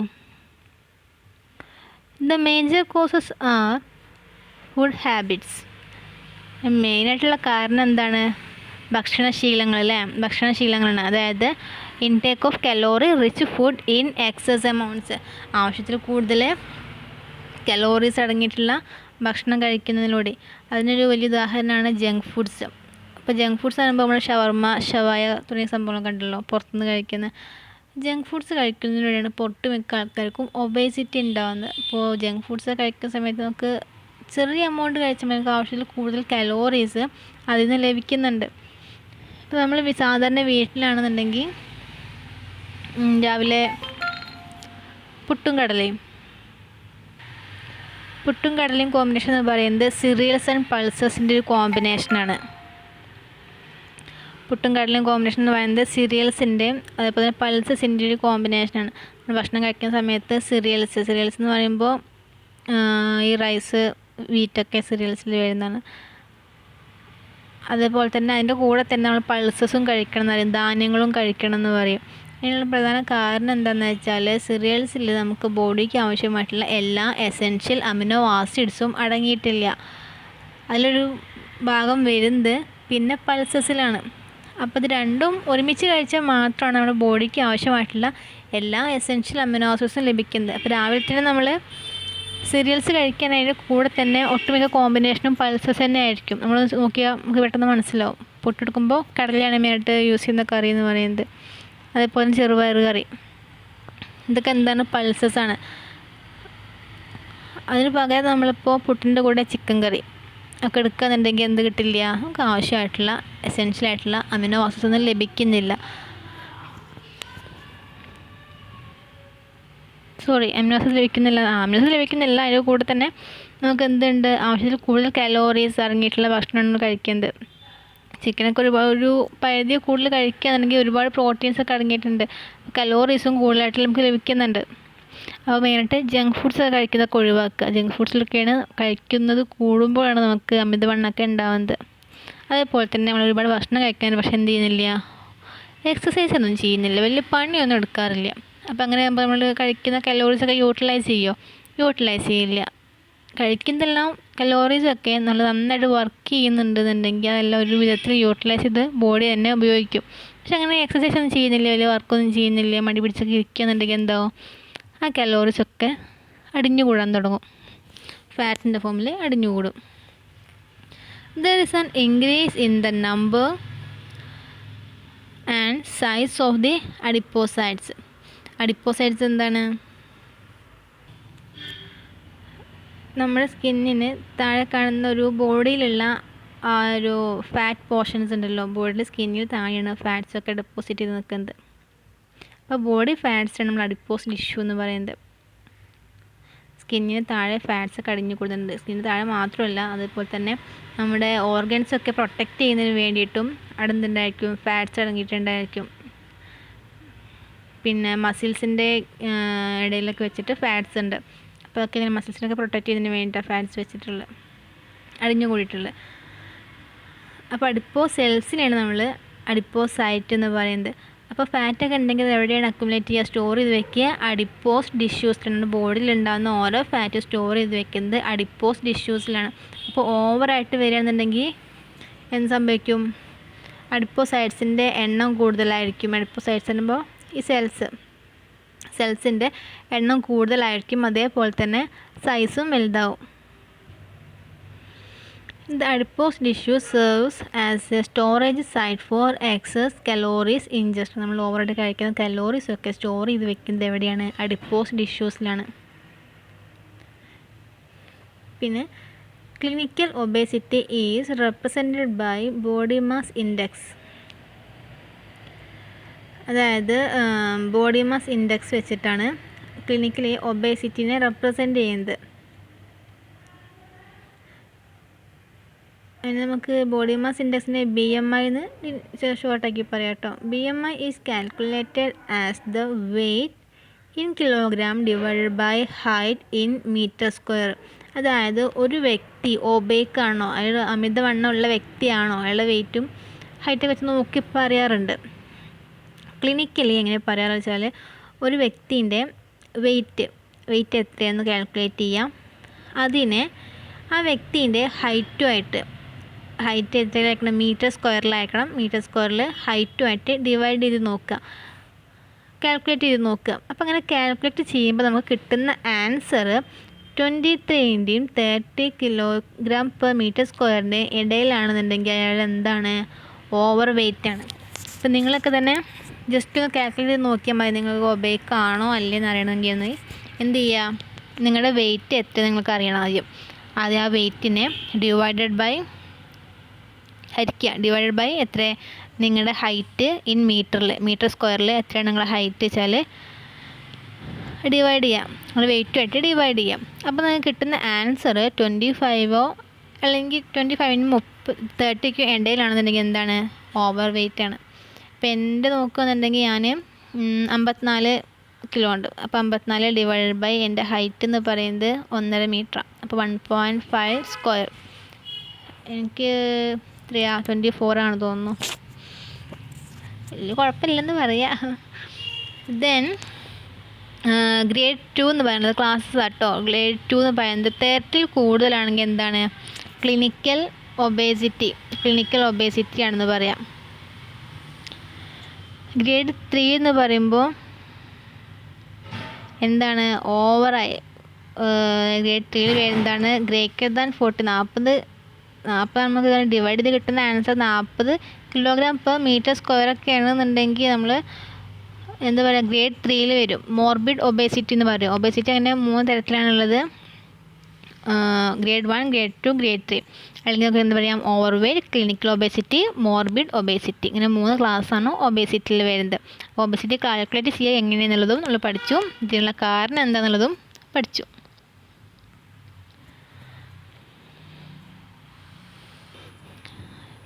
The major causes are food habits. മെയിനായിട്ടുള്ള കാരണം എന്താണ്? ഭക്ഷണശീലങ്ങളാണ്. അതായത് intake of calorie rich food in excess amounts, ആവശ്യത്തിൽ കൂടുതൽ കലോറീസ് അടങ്ങിയിട്ടുള്ള ഭക്ഷണം കഴിക്കുന്നതിലൂടെ. അതിനൊരു വലിയ ഉദാഹരണമാണ് ജങ്ക് ഫുഡ്സ്. അപ്പോൾ ജങ്ക് ഫുഡ്സ് പറയുമ്പോൾ നമ്മൾ ഷവർമ, ഷവായ തുടങ്ങിയ സംഭവങ്ങൾ കണ്ടല്ലോ, പുറത്തുനിന്ന് കഴിക്കുന്ന ജങ്ക് ഫുഡ്സ് കഴിക്കുന്നതിലൂടെയാണ് ഒട്ടുമിക്ക ആൾക്കാർക്കും ഒബേസിറ്റി ഉണ്ടാകുന്നത്. അപ്പോൾ ജങ്ക് ഫുഡ്സ് കഴിക്കുന്ന സമയത്ത് നമുക്ക് ചെറിയ എമൗണ്ട് കഴിച്ചാൽ നമുക്ക് ആവശ്യത്തിൽ കൂടുതൽ കലോറീസ് അതിൽ നിന്ന് ലഭിക്കുന്നുണ്ട്. ഇപ്പോൾ നമ്മൾ സാധാരണ വീട്ടിലാണെന്നുണ്ടെങ്കിൽ രാവിലെ പുട്ടും കടലയും കോമ്പിനേഷൻ എന്ന് പറയുന്നത് സിറിയൽസ് ആൻഡ് പൾസസിൻ്റെ ഒരു കോമ്പിനേഷനാണ്. പുട്ടും കടലയും കോമ്പിനേഷൻ എന്ന് പറയുന്നത് സിറിയൽസിൻ്റെയും അതേപോലെ തന്നെ പൾസസിൻ്റെ ഒരു കോമ്പിനേഷനാണ്. ഭക്ഷണം കഴിക്കുന്ന സമയത്ത് സിറിയൽസ് എന്ന് പറയുമ്പോൾ ഈ റൈസ്, വീറ്റൊക്കെ സീരിയൽസിൽ വരുന്നതാണ്. അതേപോലെ തന്നെ അതിൻ്റെ കൂടെ തന്നെ നമ്മൾ പൾസസും കഴിക്കണം എന്ന് പറയും, ധാന്യങ്ങളും കഴിക്കണം എന്ന് പറയും. അതിനുള്ള പ്രധാന കാരണം എന്താണെന്ന് വെച്ചാൽ സീരിയൽസിൽ നമുക്ക് ബോഡിക്ക് ആവശ്യമായിട്ടുള്ള എല്ലാ എസെൻഷ്യൽ അമിനോ ആസിഡ്സും അടങ്ങിയിട്ടില്ല. അതിലൊരു ഭാഗം വരുന്നത് പിന്നെ പൾസസിലാണ്. അപ്പോൾ ഇത് രണ്ടും ഒരുമിച്ച് കഴിച്ചാൽ മാത്രമാണ് നമ്മുടെ ബോഡിക്ക് ആവശ്യമായിട്ടുള്ള എല്ലാ എസെൻഷ്യൽ അമിനോ ആസിഡ്സും ലഭിക്കുന്നത്. അപ്പോൾ രാവിലെ തന്നെ നമ്മൾ സീരിയൽസ് കഴിക്കാനായിട്ട് കൂടെ തന്നെ ഒട്ടുമിക്ക കോമ്പിനേഷനും പൾസസ് തന്നെ ആയിരിക്കും. നമ്മൾ നോക്കിയാൽ നമുക്ക് പെട്ടെന്ന് മനസ്സിലാവും. പൊട്ടെടുക്കുമ്പോൾ കടലയാണ് മെയിനായിട്ട് യൂസ് ചെയ്യുന്ന കറി എന്ന് പറയുന്നത്. അതേപോലെ ചെറുപയർ കറി, ഇതൊക്കെ എന്താണ്, പൾസസ് ആണ്. അതിന് പകരം നമ്മളിപ്പോൾ പുട്ടിൻ്റെ കൂടെ ചിക്കൻ കറി ഒക്കെ എടുക്കുകയെന്നുണ്ടെങ്കിൽ എന്ത് കിട്ടില്ല, നമുക്ക് ആവശ്യമായിട്ടുള്ള എസെൻഷ്യൽ ആയിട്ടുള്ള അമിനോ ആസിഡ്സ് ഒന്നും ലഭിക്കുന്നില്ല. അമിനോ ആസിഡ് ലഭിക്കുന്നില്ല. അതിൻ്റെ കൂടെ തന്നെ നമുക്ക് എന്തുണ്ട്, ആവശ്യത്തിൽ കൂടുതൽ കലോറീസ് അടങ്ങിയിട്ടുള്ള ഭക്ഷണമാണ് കഴിക്കുന്നത്. ചിക്കനൊക്കെ ഒരു പരിധി കൂടുതൽ കഴിക്കുകയാണെന്നുണ്ടെങ്കിൽ ഒരുപാട് പ്രോട്ടീൻസ് ഒക്കെ അടങ്ങിയിട്ടുണ്ട്, കലോറീസും കൂടുതലായിട്ട് നമുക്ക് ലഭിക്കുന്നുണ്ട്. അപ്പോൾ മെയിനായിട്ട് ജങ്ക് ഫുഡ്സ് കഴിക്കുന്നതൊക്കെ ഒഴിവാക്കുക. ജങ്ക് ഫുഡ്സിലൊക്കെയാണ് കഴിക്കുന്നത് കൂടുമ്പോഴാണ് നമുക്ക് അമിതവണ്ണമൊക്കെ ഉണ്ടാകുന്നത്. അതേപോലെ തന്നെ നമ്മൾ ഒരുപാട് ഭക്ഷണം കഴിക്കാൻ പക്ഷേ എന്ത് ചെയ്യുന്നില്ല, എക്സസൈസ് ഒന്നും ചെയ്യുന്നില്ല, വലിയ പണിയൊന്നും എടുക്കാറില്ല. അപ്പോൾ അങ്ങനെ ആകുമ്പോൾ നമ്മൾ കഴിക്കുന്ന കലോറീസൊക്കെ യൂട്ടിലൈസ് ചെയ്യില്ല. കഴിക്കുന്നതെല്ലാം കലോറീസൊക്കെ നമ്മൾ നന്നായിട്ട് വർക്ക് ചെയ്യുന്നുണ്ടെന്നുണ്ടെങ്കിൽ അതെല്ലാം ഒരു വിധത്തിൽ യൂട്ടിലൈസ് ചെയ്ത് ബോഡി തന്നെ ഉപയോഗിക്കും. പക്ഷെ അങ്ങനെ എക്സസൈസ് ഒന്നും ചെയ്യുന്നില്ല, വലിയ വർക്കൊന്നും ചെയ്യുന്നില്ല, മടി പിടിച്ചൊക്കെ ഇരിക്കുകയെന്നുണ്ടെങ്കിൽ എന്താവും, ആ കലോറീസൊക്കെ അടിഞ്ഞുകൂടാൻ തുടങ്ങും, ഫാറ്റിൻ്റെ ഫോമിൽ അടിഞ്ഞുകൂടും. There is an increase in the number and size of the adipocytes. അഡിപ്പോസൈറ്റ്സ് എന്താണ്, നമ്മുടെ സ്കിന്നിന് താഴെ കാണുന്ന ഒരു ബോഡിയിലുള്ള ആ ഒരു ഫാറ്റ് പോർഷൻസ് ഉണ്ടല്ലോ, ബോഡിയുടെ സ്കിന്നിൽ താഴെയാണ് ഫാറ്റ്സ് ഒക്കെ ഡെപ്പോസിറ്റ് ചെയ്ത് നിൽക്കുന്നത്. അപ്പോൾ ബോഡി ഫാറ്റ്സാണ് നമ്മൾ അഡിപ്പോസ് ടിഷ്യൂ എന്ന് പറയുന്നത്. സ്കിന്നിന് താഴെ ഫാറ്റ്സ് ഒക്കെ അടിഞ്ഞു കൂടുന്നുണ്ട്. സ്കിന്നിന് താഴെ മാത്രമല്ല, അതേപോലെ തന്നെ നമ്മുടെ ഓർഗൻസൊക്കെ പ്രൊട്ടക്റ്റ് ചെയ്യുന്നതിന് വേണ്ടിയിട്ടും അടങ്ങിയിട്ടുണ്ടായിരിക്കും, ഫാറ്റ്സ് അടങ്ങിയിട്ടുണ്ടായിരിക്കും. പിന്നെ മസിൽസിൻ്റെ ഇടയിലൊക്കെ വെച്ചിട്ട് ഫാറ്റ്സ് ഉണ്ട്. അപ്പോൾ അതൊക്കെ ഇങ്ങനെ മസിൽസിനൊക്കെ പ്രൊട്ടക്റ്റ് ചെയ്യുന്നതിന് വേണ്ടിയിട്ടാണ് ഫാറ്റ്സ് വെച്ചിട്ടുള്ളത്, അടിഞ്ഞു കൂടിയിട്ടുള്ളത്. അപ്പോൾ അഡിപ്പോ സെൽസിനെയാണ് നമ്മൾ അഡിപ്പോസൈറ്റ് എന്ന് പറയുന്നത്. അപ്പോൾ ഫാറ്റൊക്കെ ഉണ്ടെങ്കിൽ അത് എവിടെയാണ് അക്യുമുലേറ്റ് ചെയ്യുക, സ്റ്റോർ ചെയ്ത് വെക്കുക, അഡിപ്പോസ് ടിഷ്യൂസിലാണ്. ബോഡിയിൽ ഉണ്ടാകുന്ന ഓരോ ഫാറ്റ് സ്റ്റോർ ചെയ്ത് വെക്കുന്നത് അഡിപ്പോസ് ടിഷ്യൂസിലാണ്. അപ്പോൾ ഓവറായിട്ട് വരികയാണെന്നുണ്ടെങ്കിൽ എന്ത് സംഭവിക്കും, അഡിപ്പോസൈറ്റ്സിൻ്റെ എണ്ണം കൂടുതലായിരിക്കും. അഡിപ്പോസൈറ്റ്സ് പറയുമ്പോൾ ഈ സെൽസിൻ്റെ എണ്ണം കൂടുതലായിരിക്കും, അതേപോലെ തന്നെ സൈസും വലുതാവും. The adipose tissue serves as a storage site for excess calories ingested. നമ്മൾ ഓവറായിട്ട് കഴിക്കുന്ന കലോറീസ് ഒക്കെ സ്റ്റോർ ചെയ്ത് വെക്കുന്നത് എവിടെയാണ്, അഡിപ്പോസ് ടിഷ്യൂസിലാണ്. പിന്നെ clinical obesity is represented by body mass index. അതായത് ബോഡി മാസ് ഇൻഡെക്സ് വെച്ചിട്ടാണ് ക്ലിനിക്കലി ഒബേസിറ്റിനെ റെപ്രസെൻ്റ് ചെയ്യുന്നത്. അതിന് നമുക്ക് ബോഡി മാസ് ഇൻഡെക്സിനെ BMI എന്ന് ഷോർട്ടാക്കി പറയാം കേട്ടോ. BMI is calculated as the weight in kilogram divided by height in meter square. അതായത് ഒരു വ്യക്തി ഒബേക്കാണോ, അയാൾ അമിതവണ്ണമുള്ള വ്യക്തിയാണോ, അയാളുടെ വെയ്റ്റും ഹൈറ്റൊക്കെ വെച്ച് നോക്കി പറയാറുണ്ട്. ക്ലിനിക്കലി എങ്ങനെ പറയാമെന്ന് വെച്ചാൽ ഒരു വ്യക്തിൻ്റെ വെയ്റ്റ് എത്രയാണെന്ന് കാൽക്കുലേറ്റ് ചെയ്യാം, അതിനെ ആ വ്യക്തിൻ്റെ ഹൈറ്റ് എത്രയായിരിക്കണം, മീറ്റർ സ്ക്വയറിൽ ഹൈറ്റുമായിട്ട് ഡിവൈഡ് ചെയ്ത് നോക്കുക, കാൽക്കുലേറ്റ് ചെയ്ത് നോക്കുക. അപ്പോൾ അങ്ങനെ കാൽക്കുലേറ്റ് ചെയ്യുമ്പോൾ നമുക്ക് കിട്ടുന്ന ആൻസർ 23 30 കിലോഗ്രാം പെർ മീറ്റർ സ്ക്വയറിൻ്റെ ഇടയിലാണെന്നുണ്ടെങ്കിൽ അയാൾ എന്താണ്, ഓവർ വെയ്റ്റാണ്. അപ്പോൾ നിങ്ങളൊക്കെ തന്നെ ജസ്റ്റ് ഒന്ന് കാൽക്കുലേറ്റ് ചെയ്ത് നോക്കിയാൽ മതി, നിങ്ങൾക്ക് ഒബേക്കാണോ അല്ലേന്ന് അറിയണമെങ്കിൽ ഒന്ന് എന്ത് ചെയ്യുക, നിങ്ങളുടെ വെയ്റ്റ് എത്ര നിങ്ങൾക്ക് അറിയണം. ആദ്യം ആ വെയ്റ്റിനെ ഡിവൈഡഡ് ബൈ എത്ര നിങ്ങളുടെ ഹൈറ്റ് ഇൻ മീറ്റർ സ്ക്വയറിൽ എത്രയാണ് നിങ്ങളുടെ ഹൈറ്റ് വെച്ചാൽ ഡിവൈഡ് ചെയ്യാം, നിങ്ങൾ വെയ്റ്റുമായിട്ട് ഡിവൈഡ് ചെയ്യാം. അപ്പോൾ നിങ്ങൾക്ക് കിട്ടുന്ന ആൻസർ 25 അല്ലെങ്കിൽ 25 30 ഇടയിലാണെന്നുണ്ടെങ്കിൽ എന്താണ്, ഓവർ വെയ്റ്റാണ്. അപ്പോൾ എൻ്റെ നോക്കുകയെന്നുണ്ടെങ്കിൽ ഞാൻ 54 കിലോ ഉണ്ട്. അപ്പോൾ 54 ഡിവൈഡഡ് ബൈ എൻ്റെ ഹൈറ്റ് എന്ന് പറയുന്നത് 1.5 മീറ്ററാണ്. അപ്പോൾ 1.5 സ്ക്വയർ. എനിക്ക് 24 ആണ് തോന്നുന്നു. വലിയ കുഴപ്പമില്ലെന്ന് പറയാം. ദെൻ ഗ്രേഡ് 2 എന്ന് പറയുന്നത് ക്ലാസ്സസ് ആട്ടോ. ഗ്രേഡ് 2 എന്ന് പറയുന്നത് 30 കൂടുതലാണെങ്കിൽ എന്താണ്? ക്ലിനിക്കൽ ഒബേസിറ്റി ആണെന്ന് പറയാം. ഗ്രേഡ് 3 എന്ന് പറയുമ്പോൾ എന്താണ്? ഓവറായി. ഗ്രേഡ് 3 എന്താണ്? Greater than 40. 40 നമുക്ക് ഡിവൈഡ് ചെയ്ത് കിട്ടുന്ന answer 40 kilogram per meter square ഒക്കെ ആണെന്നുണ്ടെങ്കിൽ നമ്മൾ എന്താ പറയുക, ഗ്രേഡ് 3 വരും. മോർബിഡ് ഒബേസിറ്റി എന്ന് പറയും. ഒബേസിറ്റി അങ്ങനെ 3 തരത്തിലാണുള്ളത്. Grade 1, grade 2, grade 3. അല്ലെങ്കിൽ നമുക്ക് എന്താ പറയാം, overweight, clinical obesity, morbid obesity. ഇങ്ങനെ 3 ക്ലാസ്സാണ് ഒബേസിറ്റിയിൽ വരുന്നത്. ഒബേസിറ്റി കാൽക്കുലേറ്റ് ചെയ്യുക എങ്ങനെയെന്നുള്ളതും നമ്മൾ പഠിച്ചു. ഇതിനുള്ള കാരണം എന്താണെന്നുള്ളതും പഠിച്ചു.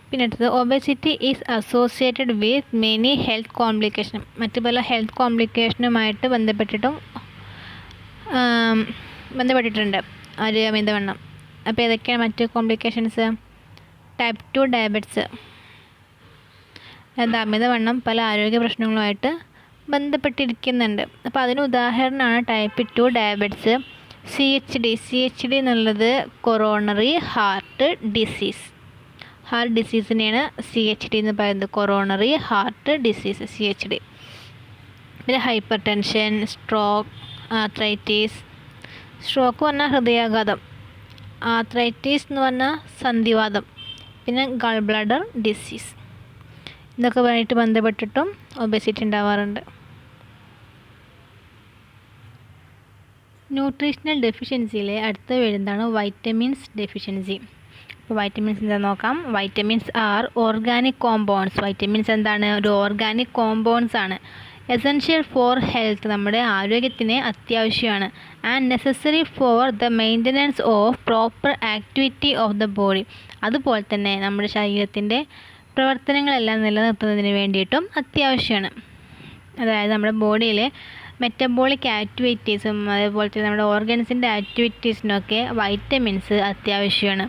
പിന്നെ അടുത്തത്, obesity is associated with many health complication. മറ്റു പല ഹെൽത്ത് കോംപ്ലിക്കേഷനുമായിട്ട് ബന്ധപ്പെട്ടിട്ടുണ്ട് ഒരു അമിതവണ്ണം. അപ്പോൾ ഏതൊക്കെയാണ് മറ്റ് കോംപ്ലിക്കേഷൻസ്? Type 2 diabetes. അതായത് അമിതവണ്ണം പല ആരോഗ്യ പ്രശ്നങ്ങളുമായിട്ട് ബന്ധപ്പെട്ടിരിക്കുന്നുണ്ട്. അപ്പോൾ അതിന് ഉദാഹരണമാണ് ടൈപ്പ് 2 ഡയബറ്റിസ്. CHD എന്നുള്ളത് കൊറോണറി ഹാർട്ട് ഡിസീസിനെയാണ് CHD എന്ന് പറയുന്നത്. Coronary heart disease, CHD. പിന്നെ hyper tension, stroke, arthritis. Stroke പറഞ്ഞാൽ ഹൃദയാഘാതം, ആർത്രൈറ്റിസ് എന്ന് പറഞ്ഞാൽ സന്ധിവാതം, പിന്നെ ഗൾ ബ്ലാഡർ ഡിസീസ്. ഇതൊക്കെ ആയിട്ട് ബന്ധപ്പെട്ടിട്ടും ഒബേസിറ്റി ഉണ്ടാവാറുണ്ട്. ന്യൂട്രീഷണൽ ഡെഫിഷ്യൻസിയിലെ അടുത്ത വരുന്നതാണ് വൈറ്റമിൻസ് ഡെഫിഷ്യൻസി. അപ്പോൾ വൈറ്റമിൻസ് എന്താ നോക്കാം. Vitamins are organic compounds. Vitamins എന്താണ്? ഒരു ഓർഗാനിക് കോമ്പൗണ്ട്സ് ആണ്. എസെൻഷ്യൽ ഫോർ ഹെൽത്ത്, നമ്മുടെ ആരോഗ്യത്തിന് അത്യാവശ്യമാണ്. And necessary for the maintenance of proper activity of the body. അതുപോലെ തന്നെ നമ്മുടെ ശരീരത്തിൻ്റെ പ്രവർത്തനങ്ങളെല്ലാം നിലനിർത്തുന്നതിന് വേണ്ടിയിട്ടും അത്യാവശ്യമാണ്. അതായത് നമ്മുടെ ബോഡിയിലെ മെറ്റബോളിക് ആക്ടിവിറ്റീസും അതേപോലെ തന്നെ നമ്മുടെ ഓർഗൻസിൻ്റെ ആക്ടിവിറ്റീസിനൊക്കെ വൈറ്റമിൻസ് അത്യാവശ്യമാണ്.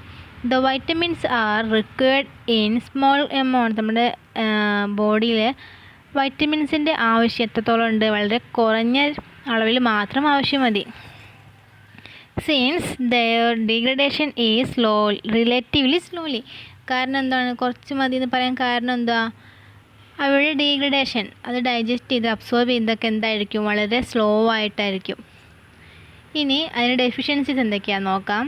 The vitamins are required in small amount. നമ്മുടെ ബോഡിയിൽ വൈറ്റമിൻസിൻ്റെ ആവശ്യം എത്രത്തോളം ഉണ്ട്? വളരെ കുറഞ്ഞ അളവിൽ മാത്രം ആവശ്യം മതി. Since their degradation is relatively slowly. കാരണം എന്താണ് കുറച്ച് മതി എന്ന് പറയാൻ കാരണം എന്താ? അവരുടെ ഡീഗ്രഡേഷൻ, അത് ഡൈജസ്റ്റ് ചെയ്ത് അബ്സോർബ് ചെയ്തൊക്കെ എന്തായിരിക്കും? വളരെ സ്ലോ ആയിട്ടായിരിക്കും. ഇനി അതിൻ്റെ ഡെഫിഷ്യൻസീസ് എന്തൊക്കെയാണെന്ന് നോക്കാം.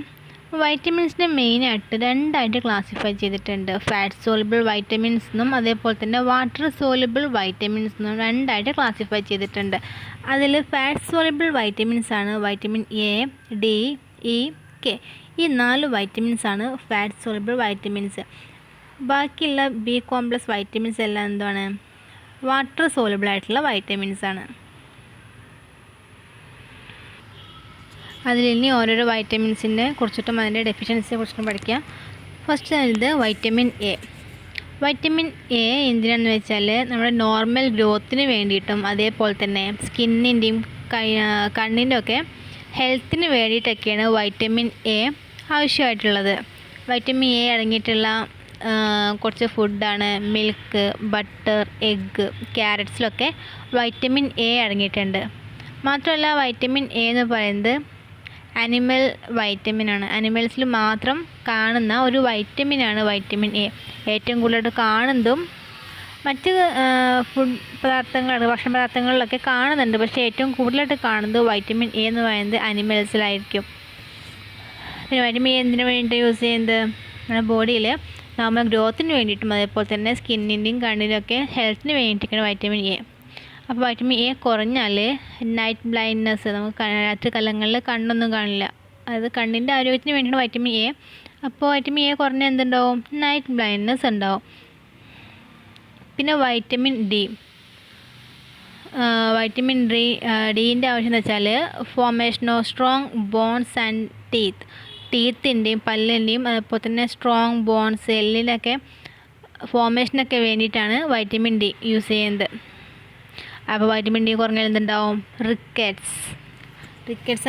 വൈറ്റമിൻസിനെ മെയിനായിട്ട് രണ്ടായിട്ട് ക്ലാസിഫൈ ചെയ്തിട്ടുണ്ട്. ഫാറ്റ് സോലുബിൾ വൈറ്റമിൻസ് എന്നും അതേപോലെ തന്നെ വാട്ടർ സോലുബിൾ വൈറ്റമിൻസ് എന്നും രണ്ടായിട്ട് ക്ലാസിഫൈ ചെയ്തിട്ടുണ്ട്. അതിൽ ഫാറ്റ് സോലുബിൾ വൈറ്റമിൻസ് ആണ് vitamin A, D, E, K. ഈ 4 വൈറ്റമിൻസ് ആണ് ഫാറ്റ് സോലുബിൾ വൈറ്റമിൻസ്. ബാക്കിയുള്ള ബി കോംപ്ലക്സ് വൈറ്റമിൻസ് എല്ലാം എന്താണ്? വാട്ടർ സോലുബിൾ ആയിട്ടുള്ള വൈറ്റമിൻസ് ആണ്. അതിലിനി ഓരോരോ വൈറ്റമിൻസിനെ കുറിച്ചിട്ടും അതിൻ്റെ ഡെഫിഷ്യൻസിയെ കുറിച്ചിട്ടും പഠിക്കാം. ഫസ്റ്റ് ഇത് വൈറ്റമിൻ എ. വൈറ്റമിൻ എ എന്തിനാണെന്ന് വെച്ചാൽ നമ്മുടെ നോർമൽ ഗ്രോത്തിന് വേണ്ടിയിട്ടും അതേപോലെ തന്നെ സ്കിന്നിൻ്റെയും കണ്ണിൻ്റെ ഒക്കെ ഹെൽത്തിന് വേണ്ടിയിട്ടൊക്കെയാണ് വൈറ്റമിൻ എ ആവശ്യമായിട്ടുള്ളത്. വൈറ്റമിൻ എ അടങ്ങിയിട്ടുള്ള കുറച്ച് ഫുഡാണ് മിൽക്ക്, ബട്ടർ, എഗ്ഗ്, ക്യാരറ്റ്സിലൊക്കെ വൈറ്റമിൻ എ അടങ്ങിയിട്ടുണ്ട്. മാത്രമല്ല വൈറ്റമിൻ എ എന്ന് പറയുന്നത് അനിമൽ വൈറ്റമിനാണ്. അനിമൽസിൽ മാത്രം കാണുന്ന ഒരു വൈറ്റമിനാണ് വൈറ്റമിൻ എ. ഏറ്റവും കൂടുതലായിട്ട് കാണുന്നതും മറ്റ് ഭക്ഷണ പദാർത്ഥങ്ങളിലൊക്കെ കാണുന്നുണ്ട്. പക്ഷേ ഏറ്റവും കൂടുതലായിട്ട് കാണുന്നത് വൈറ്റമിൻ എ എന്ന് പറയുന്നത് അനിമൽസിലായിരിക്കും. പിന്നെ വൈറ്റമിൻ എ എന്തിനു വേണ്ടിയിട്ട് യൂസ് ചെയ്യുന്നത്? നമ്മുടെ ബോഡിയിൽ നോർമൽ ഗ്രോത്തിന് വേണ്ടിയിട്ടും അതേപോലെ തന്നെ സ്കിന്നിൻ്റെയും കണ്ണിൻ്റെയൊക്കെ ഹെൽത്തിന് വേണ്ടിയിട്ടൊക്കെയാണ് വൈറ്റമിൻ എ. അപ്പോൾ വൈറ്റമിൻ എ കുറഞ്ഞാൽ നൈറ്റ് ബ്ലൈൻഡ്നെസ്, നമുക്ക് രാത്രി കാലങ്ങളിൽ കണ്ണൊന്നും കാണില്ല. അതായത് കണ്ണിൻ്റെ ആരോഗ്യത്തിന് വേണ്ടിയാണ് വൈറ്റമിൻ എ. അപ്പോൾ വൈറ്റമിൻ എ കുറഞ്ഞാൽ എന്തുണ്ടാവും? നൈറ്റ് ബ്ലൈൻഡ്നെസ് ഉണ്ടാവും. പിന്നെ വൈറ്റമിൻ ഡി. വൈറ്റമിൻ ഡീൻ്റെ ആവശ്യം എന്ന് വെച്ചാൽ formation of strong bones and ടീത്തിൻ്റെയും പല്ലിൻ്റെയും അതുപോലെ തന്നെ സ്ട്രോങ് ബോൺസ്, എല്ലിനൊക്കെ ഫോർമേഷനൊക്കെ വേണ്ടിയിട്ടാണ് വൈറ്റമിൻ ഡി യൂസ് ചെയ്യുന്നത്. അപ്പോൾ വൈറ്റമിൻ ഡി കുറഞ്ഞാൽ എന്തുണ്ടാവും? റിക്കറ്റ്സ്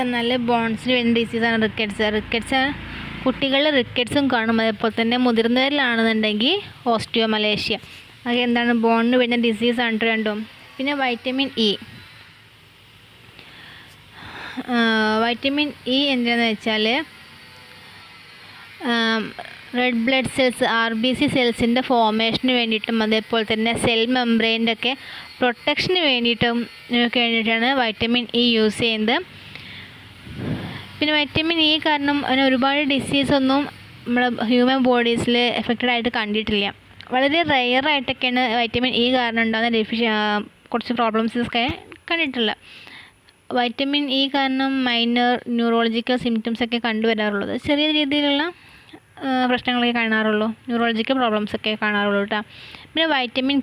എന്നാൽ ബോൺസിന് വരുന്ന ഡിസീസാണ് റിക്കറ്റ്സ് കുട്ടികളിൽ റിക്കറ്റ്സും കാണും. അതേപോലെ തന്നെ മുതിർന്നവരിലാണെന്നുണ്ടെങ്കിൽ ഓസ്റ്റിയോമലേഷ്യ. അത് എന്താണ്? ബോണിന് വരുന്ന ഡിസീസാണ് രണ്ടും. പിന്നെ വൈറ്റമിൻ ഇ എന്താണെന്ന് വെച്ചാൽ റെഡ് ബ്ലഡ് സെൽസ് RBC സെൽസിൻ്റെ ഫോർമേഷന് വേണ്ടിയിട്ടും അതേപോലെ തന്നെ സെൽ മെംബ്രെയിൻ്റെ ഒക്കെ പ്രൊട്ടക്ഷന് വേണ്ടിയിട്ടാണ് വൈറ്റമിൻ ഇ യൂസ് ചെയ്യുന്നത്. പിന്നെ വൈറ്റമിൻ ഇ കാരണം അതിന് ഒരുപാട് ഡിസീസൊന്നും നമ്മുടെ ഹ്യൂമൻ ബോഡീസിൽ എഫക്റ്റഡ് ആയിട്ട് കണ്ടിട്ടില്ല. വളരെ റെയറായിട്ടൊക്കെയാണ് വൈറ്റമിൻ ഇ കാരണം ഉണ്ടാകുന്ന കുറച്ച് പ്രോബ്ലംസൊക്കെ കണ്ടിട്ടുള്ളത്. വൈറ്റമിൻ ഇ കാരണം മൈനർ ന്യൂറോളജിക്കൽ സിംറ്റംസൊക്കെ കണ്ടുവരാറുള്ളത്. ചെറിയ രീതിയിലുള്ള പ്രശ്നങ്ങളൊക്കെ കാണാറുള്ളൂ, ന്യൂറോളജിക്കൽ പ്രോബ്ലംസൊക്കെ കാണാറുള്ളൂ കേട്ടോ. പിന്നെ വൈറ്റമിൻ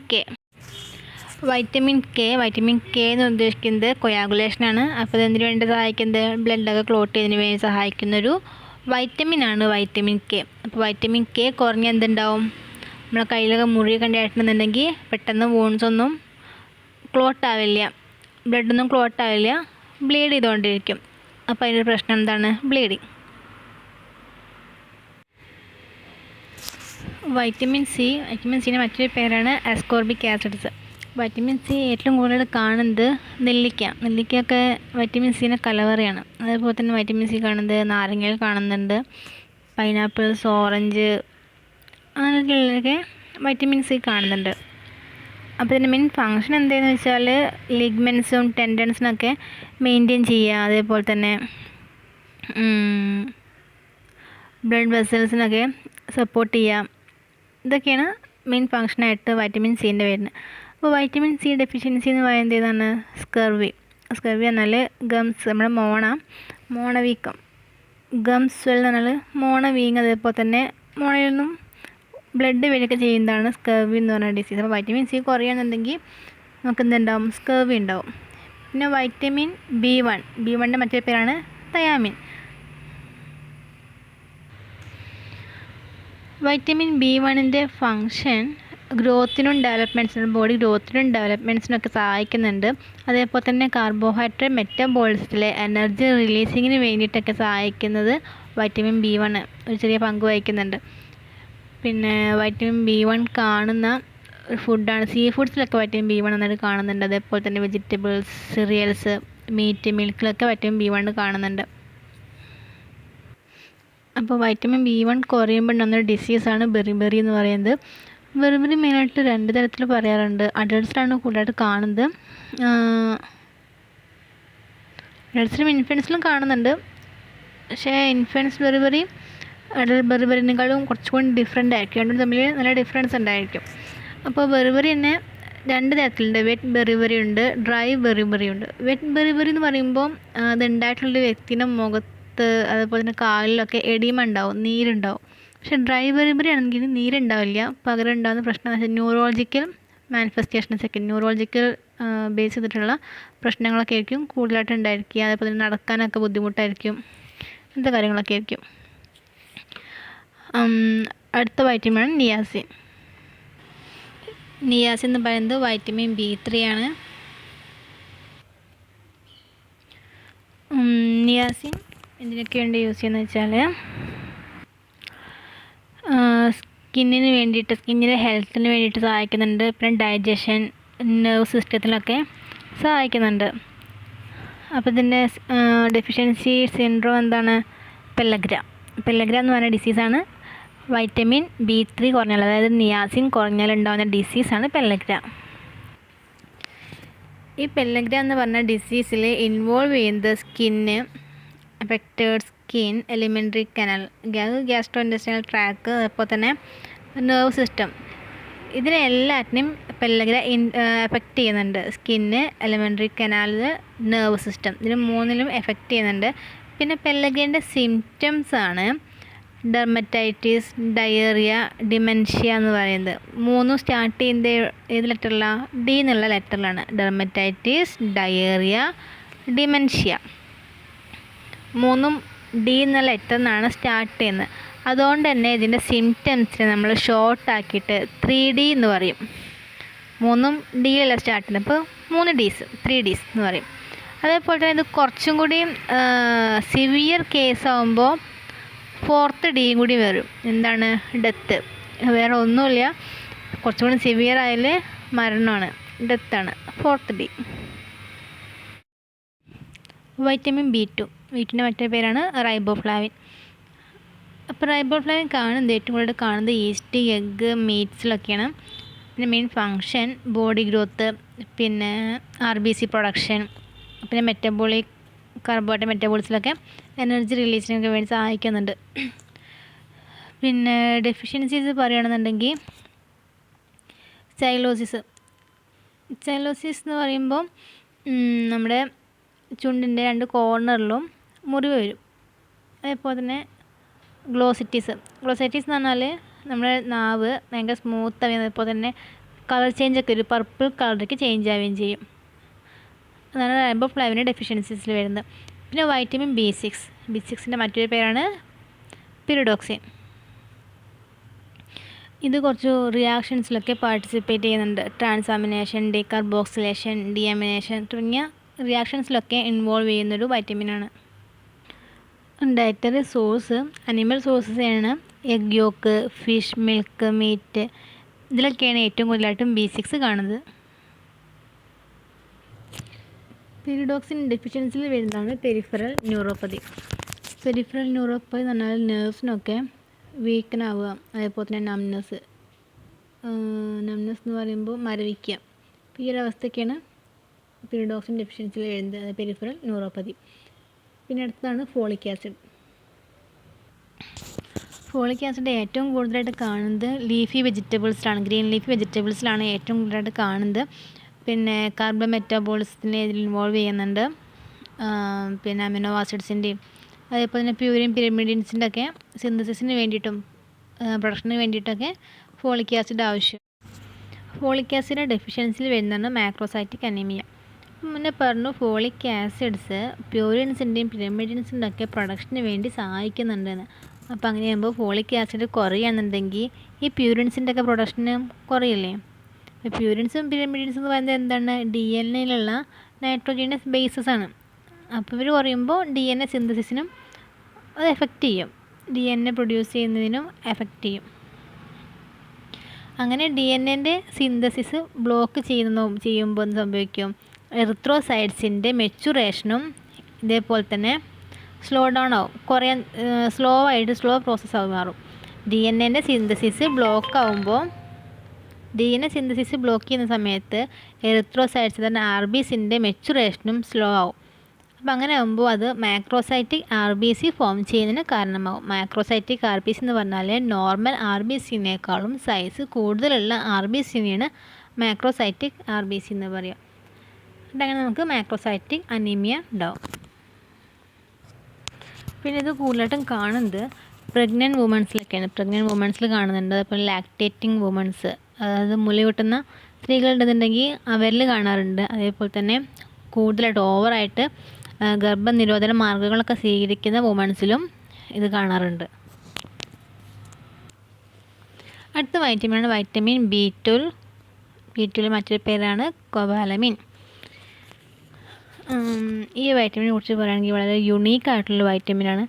കെ എന്ന് ഉദ്ദേശിക്കുന്നത് കൊയാഗുലേഷനാണ്. അപ്പോൾ ഇതെന്തിനു വേണ്ടി സഹായിക്കുന്നത്? ബ്ലഡൊക്കെ ക്ലോട്ട് ചെയ്യുന്നതിന് വേണ്ടി സഹായിക്കുന്നൊരു വൈറ്റമിനാണ് വൈറ്റമിൻ കെ. അപ്പോൾ വൈറ്റമിൻ കെ കുറഞ്ഞ എന്തുണ്ടാവും? നമ്മളെ കയ്യിലൊക്കെ മുറിയൊക്കെ ഉണ്ടായിട്ടുണ്ടെന്നുണ്ടെങ്കിൽ പെട്ടെന്ന് വൂൺസൊന്നും ക്ലോട്ടാവില്ല, ബ്ലഡൊന്നും ക്ലോട്ടാവില്ല, ബ്ലീഡ് ചെയ്തുകൊണ്ടിരിക്കും. അപ്പോൾ അതിൻ്റെ പ്രശ്നം എന്താണ്? ബ്ലീഡിങ്. വൈറ്റമിൻ സിൻ്റെ മറ്റൊരു പേരാണ് അസ്കോർബിക് ആസിഡ്സ്. വൈറ്റമിൻ സി ഏറ്റവും കൂടുതൽ കാണുന്നത് നെല്ലിക്കയൊക്കെ വൈറ്റമിൻ സിൻ്റെ കലവറയാണ്. അതേപോലെ തന്നെ വൈറ്റമിൻ സി കാണുന്നത് നാരങ്ങയിൽ കാണുന്നുണ്ട്, പൈനാപ്പിൾസ്, ഓറഞ്ച്, അങ്ങനെയൊക്കെ വൈറ്റമിൻ സി കാണുന്നുണ്ട്. അപ്പോൾ ഇതിൻ്റെ മെയിൻ ഫങ്ഷൻ എന്താണെന്ന് വെച്ചാൽ ലിഗ്മെൻസും ടെൻഡൻസിനൊക്കെ മെയിൻറ്റെയിൻ ചെയ്യുക, അതേപോലെ തന്നെ ബ്ലഡ് വെസൽസിനൊക്കെ സപ്പോർട്ട് ചെയ്യുക. ഇതൊക്കെയാണ് മെയിൻ ഫങ്ഷനായിട്ട് വൈറ്റമിൻ സിൻ്റെ വരുന്നത്. അപ്പോൾ വൈറ്റമിൻ സി ഡെഫിഷ്യൻസി എന്ന് പറയുന്നത് ഏതാണ്? സ്കർവി എന്നാൽ ഗംസ്, നമ്മുടെ മോണ വീക്കം, ഗംസ് സ്വെൽ എന്ന് പറഞ്ഞാൽ മോണ വീങ്ങ്, അതേപോലെ തന്നെ മോണയിൽ നിന്നും ബ്ലഡ് വരികയൊക്കെ ചെയ്യുന്നതാണ് സ്കർവി എന്ന് പറയുന്ന ഡിസീസ്. അപ്പോൾ വൈറ്റമിൻ സി കുറയുകയാണെന്നുണ്ടെങ്കിൽ നമുക്ക് എന്തുണ്ടാവും? സ്കർവി ഉണ്ടാവും. പിന്നെ വൈറ്റമിൻ B1 മറ്റൊരു പേരാണ് തയാമിൻ. വൈറ്റമിൻ B1ൻ്റെ ഫങ്ഷൻ ബോഡി ഗ്രോത്തിനും ഡെവലപ്മെൻറ്റ്സിനൊക്കെ സഹായിക്കുന്നുണ്ട്. അതേപോലെ തന്നെ കാർബോഹൈഡ്രേറ്റ് മെറ്റബോളിസത്തിലെ എനർജി റിലീസിങ്ങിന് വേണ്ടിയിട്ടൊക്കെ സഹായിക്കുന്നത് വൈറ്റമിൻ B1 ഒരു ചെറിയ പങ്ക് വഹിക്കുന്നുണ്ട്. പിന്നെ വൈറ്റമിൻ B1 കാണുന്ന ഒരു ഫുഡാണ്, സീ ഫുഡ്സിലൊക്കെ വൈറ്റമിൻ B1 നന്നായിട്ട് കാണുന്നുണ്ട്. അതേപോലെ തന്നെ വെജിറ്റബിൾസ്, സിറിയൽസ്, മീറ്റ്, മിൽക്കിലൊക്കെ വൈറ്റമിൻ B1 കാണുന്നുണ്ട്. അപ്പോൾ വൈറ്റമിൻ B1 കുറയുമ്പോൾ ഉണ്ടാകുന്ന ഡിസീസാണ് ബെറിബെറി എന്ന് പറയുന്നത്. ബെറിബെറി മെയിനായിട്ട് 2 തരത്തിൽ പറയാറുണ്ട്. അഡൾട്ട്സിലാണ് കൂടുതലായിട്ട് കാണുന്നത്. അഡൾട്ട്സിലും ഇൻഫൻസിലും കാണുന്നുണ്ട്. പക്ഷേ ഇൻഫൻസ് ബെറിബെറി അഡൾട്ട് ബെറിബെറിനേക്കാളും കുറച്ചുകൂടി ഡിഫറെൻ്റ് ആയിരിക്കും. രണ്ടും തമ്മിൽ നല്ല ഡിഫറൻസ് ഉണ്ടായിരിക്കും. അപ്പോൾ ബെറിബെറി തന്നെ 2 തരത്തിലുണ്ട്. വെറ്റ് ബെറിബെറി ഉണ്ട്, ഡ്രൈ ബെറിബെറി ഉണ്ട്. വെറ്റ് ബെറിബെറി എന്ന് പറയുമ്പോൾ അതുണ്ടായിട്ടുള്ള വ്യക്തിയുടെ മുഖത്ത് അതേപോലെ തന്നെ കാലിലൊക്കെ എഡിമ ഉണ്ടാവും, നീരുണ്ടാവും. പക്ഷേ ഡ്രൈ ബെറിബെറി ആണെങ്കിൽ നീരുണ്ടാവില്ല. പകരം ഉണ്ടാകുന്ന പ്രശ്നം എന്ന് വെച്ചാൽ ന്യൂറോളജിക്കൽ മാനിഫെസ്റ്റേഷൻസൊക്കെ, ന്യൂറോളജിക്കൽ ബേസ് ചെയ്തിട്ടുള്ള പ്രശ്നങ്ങളൊക്കെ ആയിരിക്കും കൂടുതലായിട്ട് ഉണ്ടായിരിക്കുക. അതേപോലെ തന്നെ നടക്കാനൊക്കെ ബുദ്ധിമുട്ടായിരിക്കും, അങ്ങനത്തെ കാര്യങ്ങളൊക്കെ ആയിരിക്കും. അടുത്ത വൈറ്റമിനാണ് നിയാസിൻ എന്ന് പറയുന്നത് വൈറ്റമിൻ B3 ആണ്. നിയാസിൻ എന്തിനൊക്കെ വേണ്ടി യൂസ് ചെയ്യുന്നത് വെച്ചാൽ സ്കിന്നിന് വേണ്ടിയിട്ട്, സ്കിന്നിൻ്റെ ഹെൽത്തിന് വേണ്ടിയിട്ട് സഹായിക്കുന്നുണ്ട്. പിന്നെ ഡൈജഷൻ, നെർവ് സിസ്റ്റത്തിലൊക്കെ സഹായിക്കുന്നുണ്ട്. അപ്പോൾ ഇതിൻ്റെ ഡെഫിഷ്യൻസി സിൻഡ്രോം എന്താണ്? പെല്ലഗ്ര എന്ന് പറയുന്ന ഡിസീസാണ്. വൈറ്റമിൻ B3 കുറഞ്ഞാൽ, അതായത് നിയാസിൻ കുറഞ്ഞാൽ ഉണ്ടാകുന്ന ഡിസീസാണ് പെല്ലഗ്ര. ഈ പെല്ലഗ്ര എന്ന് പറഞ്ഞ ഡിസീസിൽ ഇൻവോൾവ് ചെയ്യുന്നത് skin, affected skin, alimentary canal, gastrointestinal tract, അതുപോലെ തന്നെ നെർവ് സിസ്റ്റം, ഇതിനെല്ലാറ്റിനും പെല്ലഗ്ര എഫക്റ്റ് ചെയ്യുന്നുണ്ട്. Skin, alimentary canal, nerve system, ഇതിന് 3ലും എഫക്റ്റ് ചെയ്യുന്നുണ്ട്. പിന്നെ പെല്ലഗ്രേൻ്റെ സിംറ്റംസാണ് ഡെർമറ്റൈറ്റിസ്, ഡയേറിയ, ഡിമെൻഷ്യ എന്ന് പറയുന്നത്. 3 സ്റ്റാർട്ട് ചെയ്യുന്നത് ഏത് ലെറ്ററിലാണ്? D എന്നുള്ള ലെറ്ററിലാണ്. ഡെർമറ്റൈറ്റിസ്, ഡയേറിയ, ഡിമെൻഷ്യ 3ഉം D എന്ന ലെറ്ററിനാണ് സ്റ്റാർട്ട് ചെയ്യുന്നത്. അതുകൊണ്ട് തന്നെ ഇതിൻ്റെ സിംറ്റംസിനെ നമ്മൾ ഷോർട്ടാക്കിയിട്ട് 3D എന്ന് പറയും. 3ഉം D അല്ല സ്റ്റാർട്ട് ചെയ്യുന്നത്. അപ്പോൾ 3 Ds എന്ന് പറയും. അതേപോലെ തന്നെ ഇത് കുറച്ചും കൂടി സിവിയർ കേസാകുമ്പോൾ 4th D കൂടി വരും. എന്താണ്? ഡെത്ത്. വേറെ ഒന്നുമില്ല, കുറച്ചും കൂടി സിവിയർ ആയാൽ മരണമാണ്, ഡെത്താണ് 4th D. Vitamin B2. B2ൻ്റെ മറ്റൊരു പേരാണ് റൈബോഫ്ലാവിൻ. അപ്പോൾ റൈബോഫ്ലാവിൻ ഏറ്റവും കൂടുതൽ കാണുന്നത് ഈസ്റ്റ്, എഗ്ഗ്, മീറ്റ്സിലൊക്കെയാണ്. പിന്നെ മെയിൻ ഫങ്ഷൻ ബോഡി ഗ്രോത്ത്, പിന്നെ RBC പ്രൊഡക്ഷൻ, പിന്നെ മെറ്റബോളിക് കാർബോഹൈഡ്രേറ്റ് മെറ്റബോളിസിലൊക്കെ എനർജി റിലീസിനൊക്കെ വേണ്ടി സഹായിക്കുന്നുണ്ട്. പിന്നെ ഡെഫിഷ്യൻസീസ് പറയുകയാണെന്നുണ്ടെങ്കിൽ ചൈലോസിസ് എന്ന് പറയുമ്പോൾ നമ്മുടെ ചുണ്ടിൻ്റെ 2 കോർണറിലും മുറിവ് വരും. അതേപോലെ തന്നെ ഗ്ലോസിറ്റീസ് എന്ന് പറഞ്ഞാൽ നമ്മുടെ നാവ് ഭയങ്കര സ്മൂത്ത് ആവുകയും അതേപോലെ തന്നെ കളർ ചേഞ്ചൊക്കെ ഒരു പർപ്പിൾ കളറിലേക്ക് ചേഞ്ച് ആവുകയും ചെയ്യും. അതാണ് റൈബോഫ്ലാവിൻ്റെ ഡെഫിഷ്യൻസീസിൽ വരുന്നത്. പിന്നെ വൈറ്റമിൻ B6ൻ്റെ മറ്റൊരു പേരാണ് പിരിഡോക്സിൻ. ഇത് കുറച്ച് റിയാക്ഷൻസിലൊക്കെ പാർട്ടിസിപ്പേറ്റ് ചെയ്യുന്നുണ്ട്. ട്രാൻസാമിനേഷൻ, ഡീകാർബോക്സിലേഷൻ, ഡിഅമിനേഷൻ തുടങ്ങിയ റിയാക്ഷൻസിലൊക്കെ ഇൻവോൾവ് ചെയ്യുന്നൊരു വൈറ്റമിനാണ്. ഡയറ്ററി സോഴ്സ് അനിമൽ സോഴ്സസാണ് egg yolk, fish, milk, meat. ഇതിലൊക്കെയാണ് ഏറ്റവും കൂടുതലായിട്ടും B6 കാണുന്നത്. പിരിഡോക്സിൻ ഡെഫിഷ്യൻസിയിൽ വരുന്നതാണ് പെരിഫറൽ ന്യൂറോപ്പതി. എന്ന് പറഞ്ഞാൽ നെർവ്സിനൊക്കെ വീക്കനാവുക, അതേപോലെ തന്നെ നംനെസ് എന്ന് പറയുമ്പോൾ മരവിക്കുക. ഈ ഒരു അവസ്ഥയ്ക്കാണ് പിരിഡോക്സിൻ ഡെഫിഷ്യൻസിയിൽ വരുന്നത്, പെരിഫറൽ ന്യൂറോപ്പതി. പിന്നെ അടുത്തതാണ് ഫോളിക് ആസിഡ് ഏറ്റവും കൂടുതലായിട്ട് കാണുന്നത് ലീഫി വെജിറ്റബിൾസിലാണ്, ഗ്രീൻ ലീഫി വെജിറ്റബിൾസിലാണ് ഏറ്റവും കൂടുതലായിട്ട് കാണുന്നത്. പിന്നെ കാർബൺ മെറ്റാബോളിസത്തിനെ ഇതിൽ ഇൻവോൾവ് ചെയ്യുന്നുണ്ട്. പിന്നെ അമിനോ ആസിഡ്സിൻ്റെയും അതേപോലെ തന്നെ പ്യൂരിൻ പിരിമിഡിൻസിൻ്റെ ഒക്കെ സിന്തസിസിന് വേണ്ടിയിട്ടും പ്രൊഡക്ഷന് വേണ്ടിയിട്ടൊക്കെ ഫോളിക് ആസിഡ് ആവശ്യം. ഫോളിക് ആസിഡ് ഡെഫിഷ്യൻസിയിൽ വരുന്നതാണ് മാക്രോസൈറ്റിക് അനീമിയ. മുന്നേ പറഞ്ഞു ഫോളിക് ആസിഡ്സ് പ്യൂരിൻസിൻ്റെയും പിരമിഡിൻസിൻ്റെ ഒക്കെ പ്രൊഡക്ഷന് വേണ്ടി സഹായിക്കുന്നുണ്ടെന്ന്. അപ്പോൾ അങ്ങനെയാകുമ്പോൾ ഫോളിക് ആസിഡ് കുറയുകയാണെന്നുണ്ടെങ്കിൽ ഈ പ്യൂരിൻസിൻ്റെ ഒക്കെ പ്രൊഡക്ഷന് കുറയില്ലേ? അപ്പോൾ പ്യൂരിൻസും പിരമിഡിൻസും എന്ന് പറയുന്നത് എന്താണ്? DNA നൈട്രോജനസ് ബേസസ് ആണ്. അപ്പോൾ ഇവർ കുറയുമ്പോൾ DNA സിന്തസിസിനും അത് എഫക്റ്റ് ചെയ്യും, DNA പ്രൊഡ്യൂസ് ചെയ്യുന്നതിനും എഫക്റ്റ് ചെയ്യും. അങ്ങനെ DNA സിന്തസിസ് ബ്ലോക്ക് ചെയ്യുമ്പോൾ എന്ത് സംഭവിക്കും? എറിത്രോസൈറ്റ്സിൻ്റെ മെച്ചുറേഷനും ഇതേപോലെ തന്നെ സ്ലോ ഡൗൺ ആവും, സ്ലോ പ്രോസസ്സായി മാറും. DNA സിന്തസിസ് ബ്ലോക്ക് ആവുമ്പോൾ DNA സിന്തസിസ് ബ്ലോക്ക് ചെയ്യുന്ന സമയത്ത് എറിത്രോസൈറ്റ്സ് തന്നെ RBCൻ്റെ മെച്ചുറേഷനും സ്ലോ ആവും. അപ്പോൾ അങ്ങനെ ആകുമ്പോൾ അത് മാക്രോസൈറ്റിക് RBC ഫോം ചെയ്യുന്നതിന് കാരണമാകും. മാക്രോസൈറ്റിക് RBC എന്ന് പറഞ്ഞാൽ നോർമൽ RBCനേക്കാളും സൈസ് കൂടുതലുള്ള RBCനെയാണ് മാക്രോസൈറ്റിക് RBC എന്ന് പറയുക. അങ്ങനെ നമുക്ക് മാക്രോസൈറ്റിക് അനീമിയ ഉണ്ടാവും. പിന്നെ ഇത് കൂടുതലായിട്ടും കാണുന്നത് പ്രഗ്നൻറ്റ് വുമൻസിൽ കാണുന്നുണ്ട്. അതുപോലെ ലാക്ടേറ്റിംഗ് വുമൻസ്, അതായത് മുല കൂട്ടുന്ന സ്ത്രീകളുണ്ടെന്നുണ്ടെങ്കിൽ അവരിൽ കാണാറുണ്ട്. അതേപോലെ തന്നെ കൂടുതലായിട്ട് ഓവറായിട്ട് ഗർഭനിരോധന മാർഗ്ഗങ്ങളൊക്കെ സ്വീകരിക്കുന്ന വുമൻസിലും ഇത് കാണാറുണ്ട്. അടുത്ത വൈറ്റമിനാണ് വൈറ്റമിൻ B12 മറ്റൊരു പേരാണ് കൊബാലമിൻ. ഈ വൈറ്റമിനെ കുറിച്ച് പറയുകയാണെങ്കിൽ വളരെ യുണീക്കായിട്ടുള്ള വൈറ്റമിനാണ്.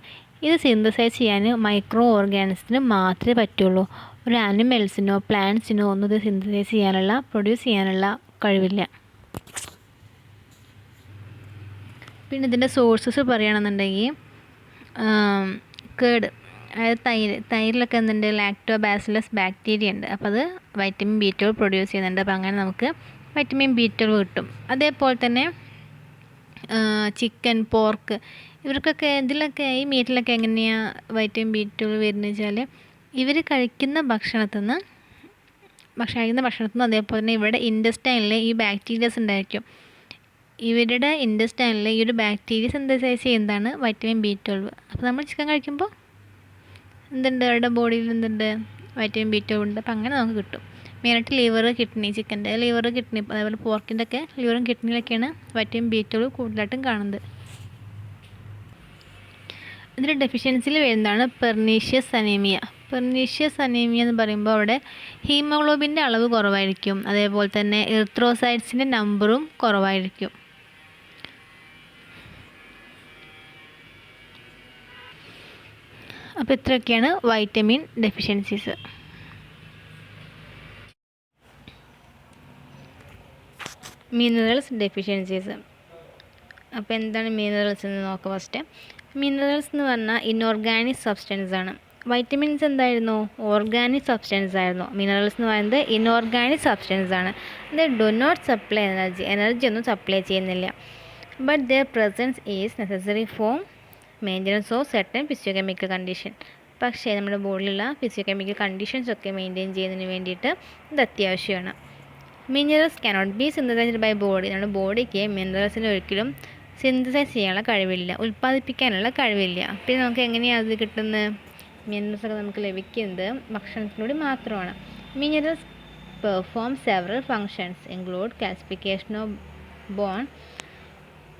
ഇത് സിന്തസൈസ് ചെയ്യാൻ മൈക്രോ ഓർഗാനിസത്തിന് മാത്രമേ പറ്റുള്ളൂ. ഒരു ആനിമൽസിനോ പ്ലാന്റ്സിനോ ഒന്നും ഇത് സിന്തസൈസ് പ്രൊഡ്യൂസ് ചെയ്യാനുള്ള കഴിവില്ല. പിന്നെ ഇതിൻ്റെ സോഴ്സസ് പറയുകയാണെന്നുണ്ടെങ്കിൽ കേട്, അതായത് തൈരിലൊക്കെ എന്തുണ്ട്? ലാക്ടോബാസിലസ് ബാക്ടീരിയ ഉണ്ട്. അപ്പോൾ അത് വൈറ്റമിൻ B12 പ്രൊഡ്യൂസ് ചെയ്യുന്നുണ്ട്. അപ്പോൾ അങ്ങനെ നമുക്ക് വൈറ്റമിൻ B12 കിട്ടും. അതേപോലെ തന്നെ ചിക്കൻ, പോർക്ക്, ഇവർക്കൊക്കെ ഇതിലൊക്കെ ഈ മീറ്റിലൊക്കെ എങ്ങനെയാണ് വൈറ്റമിൻ B12 വരുന്നത് വെച്ചാൽ ഇവർ കഴിക്കുന്ന ഭക്ഷണത്തിൽ നിന്ന് അതേപോലെ തന്നെ ഇവിടെ ഇൻറ്റസ്റ്റൈനിൽ ഈ ബാക്ടീരിയസ് ഉണ്ടായിരിക്കും. ഇവരുടെ ഇൻറ്റസ്റ്റൈനിൽ ഈ ഒരു ബാക്ടീരിയ സിന്തസൈസ് ചെയ്യുന്നതാണ് വൈറ്റമിൻ B12. അപ്പോൾ നമ്മൾ ചിക്കൻ കഴിക്കുമ്പോൾ എന്തുണ്ട്? അവരുടെ ബോഡിയിൽ എന്തുണ്ട്? വൈറ്റമിൻ B12 ഉണ്ട്. അപ്പോൾ അങ്ങനെ നമുക്ക് കിട്ടും. മെയിനായിട്ട് ലിവർ, കിഡ്നി, ചിക്കൻ്റെ ലിവർ, കിഡ്നി, അതേപോലെ പോർക്കിൻ്റെ ഒക്കെ ലിവറും കിഡ്നിയിലൊക്കെയാണ് വൈറ്റമിൻ B12 കൂടുതലായിട്ടും കാണുന്നത്. ഇതിൻ്റെ ഡെഫിഷ്യൻസിയിൽ വരുന്നതാണ് പെർനീഷ്യസ് അനീമിയ. പെർനീഷ്യസ് അനീമിയ എന്ന് പറയുമ്പോൾ അവിടെ ഹീമോഗ്ലോബിൻ്റെ അളവ് കുറവായിരിക്കും, അതേപോലെ തന്നെ എറിത്രോസൈറ്റ്സിൻ്റെ നമ്പറും കുറവായിരിക്കും. അപ്പോൾ ഇത്രയൊക്കെയാണ് വൈറ്റമിൻ ഡെഫിഷ്യൻസീസ്. Minerals deficiencies. അപ്പോൾ എന്താണ് മിനറൽസ് എന്ന് നോക്കാം. ഫസ്റ്റ് മിനറൽസ് എന്ന് പറഞ്ഞാൽ ഇൻഓർഗാനിക് സബ്സ്റ്റൻസ് ആണ്. വൈറ്റമിൻസ് എന്തായിരുന്നു? ഓർഗാനിക് സബ്സ്റ്റൻസ് ആയിരുന്നു. മിനറൽസ് എന്ന് പറയുന്നത് ഇൻഓർഗാനിക് സബ്സ്റ്റൻസ് ആണ്. ഇത് ഡു നോട്ട് സപ്ലൈ എനർജി ഒന്നും സപ്ലൈ ചെയ്യുന്നില്ല. But their presence is necessary for maintenance of certain physiochemical condition. പക്ഷേ നമ്മുടെ ബോഡിയിലുള്ള ഫിസിയോകെമിക്കൽ കണ്ടീഷൻസ് ഒക്കെ മെയിൻറ്റെയിൻ ചെയ്യുന്നതിന് വേണ്ടിയിട്ട് ഇത് അത്യാവശ്യമാണ്. Minerals cannot be synthesized by body. നമ്മുടെ ബോഡിക്ക് മിനറൽസിന് ഒരിക്കലും സിന്തസൈസ് ചെയ്യാനുള്ള കഴിവില്ല, ഉൽപ്പാദിപ്പിക്കാനുള്ള കഴിവില്ല. പിന്നെ നമുക്ക് എങ്ങനെയാണ് അത് കിട്ടുന്നത്? മിനറൽസൊക്കെ നമുക്ക് ലഭിക്കുന്നത് ഭക്ഷണത്തിലൂടെ മാത്രമാണ്. Minerals perform several functions include calcification of bone.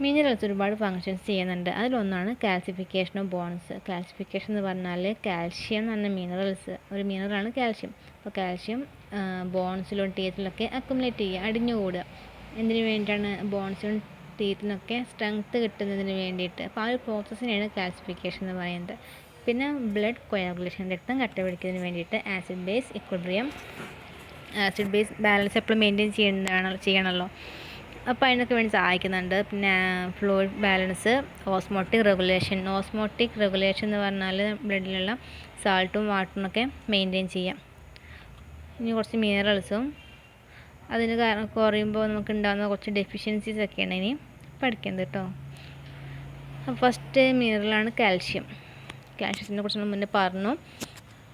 Minerals ഒരുപാട് ഫങ്ഷൻസ് ചെയ്യുന്നുണ്ട്. അതിലൊന്നാണ് കാൽസിഫിക്കേഷൻ ഓഫ് ബോൺസ്. കാൽസിഫിക്കേഷൻ എന്ന് പറഞ്ഞാൽ കാൽഷ്യം എന്ന് പറഞ്ഞ മിനറൽസ്, ഒരു മിനറലാണ് കാൽഷ്യം. അപ്പോൾ കാൽഷ്യം ബോൺസിലും ടീത്തിലൊക്കെ അക്കുമുലേറ്റ് ചെയ്യുക, അടിഞ്ഞുകൂടുക. എന്തിനു വേണ്ടിയിട്ടാണ്? ബോൺസിലും ടീത്തിനൊക്കെ സ്ട്രെങ്ത്ത് കിട്ടുന്നതിന് വേണ്ടിയിട്ട്. അപ്പോൾ ആ ഒരു പ്രോസസ്സിനെയാണ് കാൽസിഫിക്കേഷൻ എന്ന് പറയുന്നത്. പിന്നെ ബ്ലഡ് കൊയാഗുലേഷൻ, രക്തം കട്ട പിടിക്കുന്നതിന് വേണ്ടിയിട്ട് acid base equilibrium, acid base balance എപ്പോഴും മെയിൻറ്റെയിൻ ചെയ്യണമല്ലോ. അപ്പോൾ അതിനൊക്കെ വേണ്ടി സഹായിക്കുന്നുണ്ട്. പിന്നെ fluid balance, osmotic regulation. Osmotic regulation എന്ന് പറഞ്ഞാൽ ബ്ലഡിലുള്ള സാൾട്ടും വാട്ടറിനൊക്കെ മെയിൻറ്റെയിൻ ചെയ്യാം. ഇനി കുറച്ച് മിനറൽസും അതിന് കുറയുമ്പോൾ നമുക്ക് ഉണ്ടാകുന്ന കുറച്ച് ഡെഫിഷ്യൻസീസ് ഒക്കെയാണ് ഇനി പഠിക്കുന്നത് കേട്ടോ. First മിനറലാണ് calcium. കാൽഷ്യത്തിനെ കുറിച്ച് നമ്മൾ മുന്നേ പറഞ്ഞു.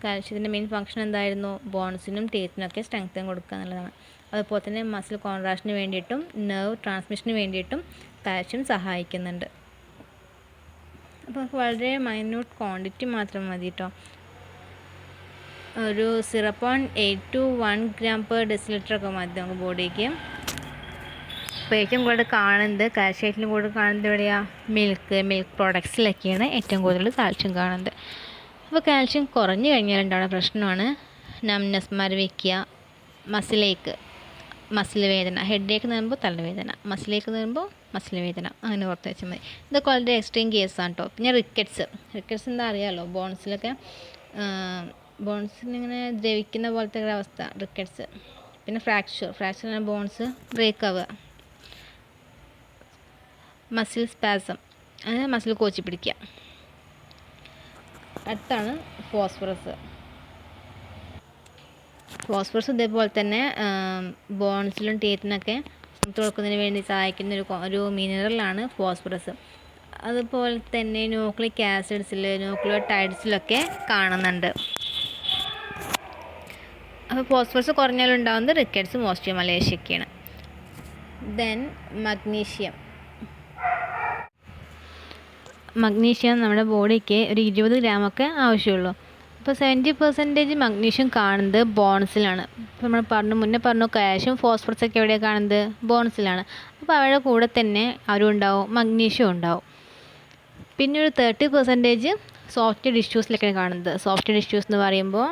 കാൽഷ്യത്തിൻ്റെ മെയിൻ ഫംഗ്ഷൻ എന്തായിരുന്നു? ബോൺസിനും ടീത്തിനൊക്കെ സ്ട്രെങ്തൻ കൊടുക്കുക എന്നുള്ളതാണ്. അതുപോലെ തന്നെ മസിൽ കോൺട്രാക്ഷന് വേണ്ടിയിട്ടും നെർവ് ട്രാൻസ്മിഷന് വേണ്ടിയിട്ടും കാൽഷ്യം സഹായിക്കുന്നുണ്ട്. അപ്പോൾ നമുക്ക് വളരെ മൈന്യൂട്ട് ക്വാണ്ടിറ്റി മാത്രം മതി കേട്ടോ. ഒരു 0.8 to 1 gram per deciliter ഒക്കെ മതി നമുക്ക് ബോഡിക്ക്. അപ്പോൾ ഏറ്റവും കൂടുതൽ കാണുന്നത് കാൽഷ്യത്തിലും കൂടുതൽ കാണുന്നത് എവിടെയാണ്? മിൽക്ക് പ്രോഡക്ട്സിലൊക്കെയാണ് ഏറ്റവും കൂടുതൽ കാൽഷ്യം കാണുന്നത്. അപ്പോൾ കാൽഷ്യം കുറഞ്ഞു കഴിഞ്ഞാൽ ഉണ്ടാവുന്ന പ്രശ്നമാണ് നംനെസ്, മരവിക്കുക, മസിൽ വേദന. ഹെഡേക്ക് എന്ന് പറയുമ്പോൾ തലവേദന, മസിലേക്ക് എന്ന് പറയുമ്പോൾ മസിൽ വേദന. അങ്ങനെ ഓർത്ത് വെച്ചാൽ മതി. ഇതൊക്കെ വളരെ എക്സ്ട്രീം കേസാണ് കേട്ടോ. പിന്നെ റിക്കറ്റ്സ് എന്താ അറിയാമല്ലോ, ബോൺസിലൊക്കെ ബോൺസിനിങ്ങനെ ദ്രവിക്കുന്ന പോലത്തെ ഒരു അവസ്ഥ, റിക്കറ്റ്സ്. പിന്നെ ഫ്രാക്ചർ ബോൺസ് ബ്രേക്ക് ആവുക. മസിൽ സ്പാസം, അങ്ങനെ മസിൽ കോച്ചി പിടിക്കുക. അടുത്താണ് ഫോസ്ഫറസ് ഇതേപോലെ തന്നെ ബോൺസിലും ടീത്തിനൊക്കെ തുറക്കുന്നതിന് വേണ്ടി സഹായിക്കുന്ന ഒരു മിനറലാണ് ഫോസ്ഫറസ്. അതുപോലെ തന്നെ ന്യൂക്ലിക് ആസിഡ്സിൽ, ന്യൂക്ലിയോടൈഡ്സിലൊക്കെ കാണുന്നുണ്ട്. അപ്പോൾ ഫോസ്ഫറസ് കുറഞ്ഞാലുണ്ടാകുന്നത് റിക്കറ്റ്സും ഓസ്റ്റിയോമലേഷ്യയൊക്കെയാണ്. ദെൻ മഗ്നീഷ്യം നമ്മുടെ ബോഡിക്ക് ഒരു 20 ഗ്രാമൊക്കെ ആവശ്യമുള്ളൂ. അപ്പോൾ 70% മഗ്നീഷ്യം കാണുന്നത് ബോൺസിലാണ്. ഇപ്പോൾ നമ്മൾ മുന്നേ പറഞ്ഞു കാൽഷ്യം ഫോസ്ഫറസ് ഒക്കെ എവിടെയാണ് കാണുന്നത്? ബോൺസിലാണ്. അപ്പോൾ അവരുടെ കൂടെ തന്നെ അവരും ഉണ്ടാവും, മഗ്നീഷ്യം ഉണ്ടാവും. പിന്നെ ഒരു 30% സോഫ്റ്റ് ടിഷ്യൂസിലൊക്കെയാണ് കാണുന്നത്. സോഫ്റ്റ് ടിഷ്യൂസ് എന്ന് പറയുമ്പോൾ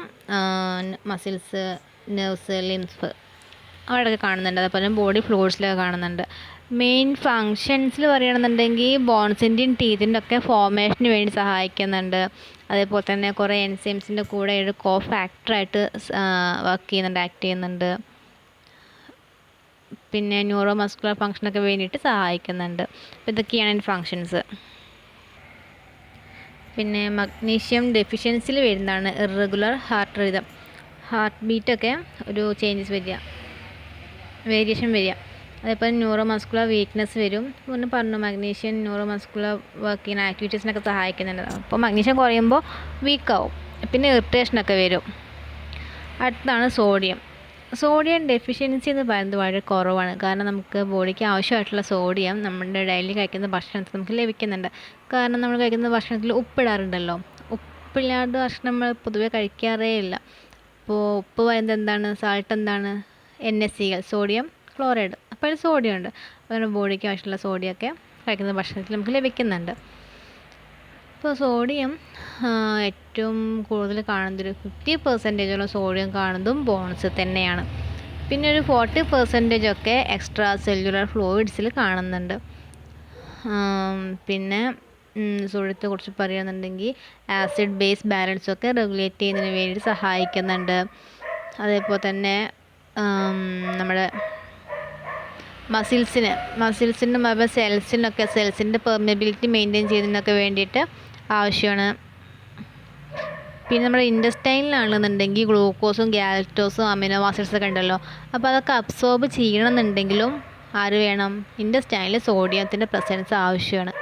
മസിൽസ്, നെർവ്സ്, ലിംഫ് അവിടെയൊക്കെ കാണുന്നുണ്ട്. അതുപോലെ ബോഡി ഫ്ലൂയിഡ്സിലൊക്കെ കാണുന്നുണ്ട്. മെയിൻ ഫങ്ഷൻസിൽ പറയുകയാണെന്നുണ്ടെങ്കിൽ ബോൺസിൻ്റെയും ടീത്തിൻ്റെ ഒക്കെ ഫോർമേഷന് വേണ്ടി സഹായിക്കുന്നുണ്ട്. അതേപോലെ തന്നെ കുറേ എൻസൈംസിൻ്റെ കൂടെ ഒരു ഫാക്ടറായിട്ട് ആക്ട് ചെയ്യുന്നുണ്ട്. പിന്നെ ന്യൂറോ മസ്കുലർ ഫങ്ഷനൊക്കെ വേണ്ടിയിട്ട് സഹായിക്കുന്നുണ്ട്. അപ്പോൾ ഇതൊക്കെയാണ് അതിൻ്റെ ഫങ്ഷൻസ്. പിന്നെ മഗ്നീഷ്യം ഡെഫിഷ്യൻസിയിൽ വരുന്നതാണ് ഇറഗുലർ ഹാർട്ട് റിതം. ഹാർട്ട് ബീറ്റൊക്കെ ഒരു വേരിയേഷൻ വരിക. അതേപോലെ ന്യൂറോ മസ്കുലർ വീക്ക്നെസ് വരും. മുന്നേ പറഞ്ഞു മഗ്നീഷ്യം ന്യൂറോ മസ്കുലർ വർക്കിംഗ് ആക്ടിവിറ്റീസിനൊക്കെ സഹായിക്കുന്നുണ്ട്. അപ്പോൾ മഗ്നീഷ്യം കുറയുമ്പോൾ വീക്കാവും. പിന്നെ ഇറിറ്റേഷനൊക്കെ വരും. അടുത്താണ് സോഡിയം ഡെഫിഷ്യൻസി എന്ന് പറയുന്നത് വളരെ കുറവാണ്. കാരണം നമുക്ക് ബോഡിക്ക് ആവശ്യമായിട്ടുള്ള സോഡിയം നമ്മുടെ ഡെയിലി കഴിക്കുന്ന ഭക്ഷണത്തിൽ നമുക്ക് ലഭിക്കുന്നുണ്ട്. കാരണം നമ്മൾ കഴിക്കുന്ന ഭക്ഷണത്തിൽ ഉപ്പിടാറുണ്ടല്ലോ. ഉപ്പില്ലാത്ത ഭക്ഷണം നമ്മൾ പൊതുവേ കഴിക്കാറേ ഇല്ല. അപ്പോൾ ഉപ്പ് പറയുന്നത് എന്താണ്? സാൾട്ട് എന്താണ്? NaCl, sodium chloride. അപ്പോൾ അതിൽ സോഡിയം ഉണ്ട്. അപ്പോൾ നമ്മുടെ ബോഡിക്ക് ആവശ്യമുള്ള സോഡിയമൊക്കെ കഴിക്കുന്ന ഭക്ഷണത്തിൽ നമുക്ക് ലഭിക്കുന്നുണ്ട്. ഇപ്പോൾ സോഡിയം ഏറ്റവും കൂടുതൽ കാണുന്നതൊരു 50% സോഡിയം കാണുന്നതും ബോൺസിൽ തന്നെയാണ്. പിന്നെ ഒരു 40% ഒക്കെ എക്സ്ട്രാ സെല്ലുലാർ ഫ്ലൂയിഡ്സിൽ കാണുന്നുണ്ട്. പിന്നെ സോഡിയത്തെ കുറിച്ച് പറയുകയാണെന്നുണ്ടെങ്കിൽ ആസിഡ് ബേസ് ബാലൻസ് ഒക്കെ റെഗുലേറ്റ് ചെയ്യുന്നതിന് വേണ്ടി സഹായിക്കുന്നുണ്ട്. അതേപോലെ തന്നെ നമ്മുടെ മസിൽസിനും അതുപോലെ സെൽസിൻ്റെ പെർമിയബിലിറ്റി മെയിൻറ്റെയിൻ ചെയ്യുന്നതിനൊക്കെ വേണ്ടിയിട്ട് ആവശ്യമാണ്. പിന്നെ നമ്മുടെ ഇൻറ്റസ്റ്റൈനിലാണെന്നുണ്ടെങ്കിൽ ഗ്ലൂക്കോസും ഗാലക്ടോസും അമിനോ ആസിഡ്സൊക്കെ ഉണ്ടല്ലോ, അപ്പോൾ അതൊക്കെ അബ്സോർബ് ചെയ്യണമെന്നുണ്ടെങ്കിലും ആര് വേണം? ഇൻറ്റസ്റ്റൈനിൽ സോഡിയത്തിൻ്റെ പ്രസൻസ് ആവശ്യമാണ്.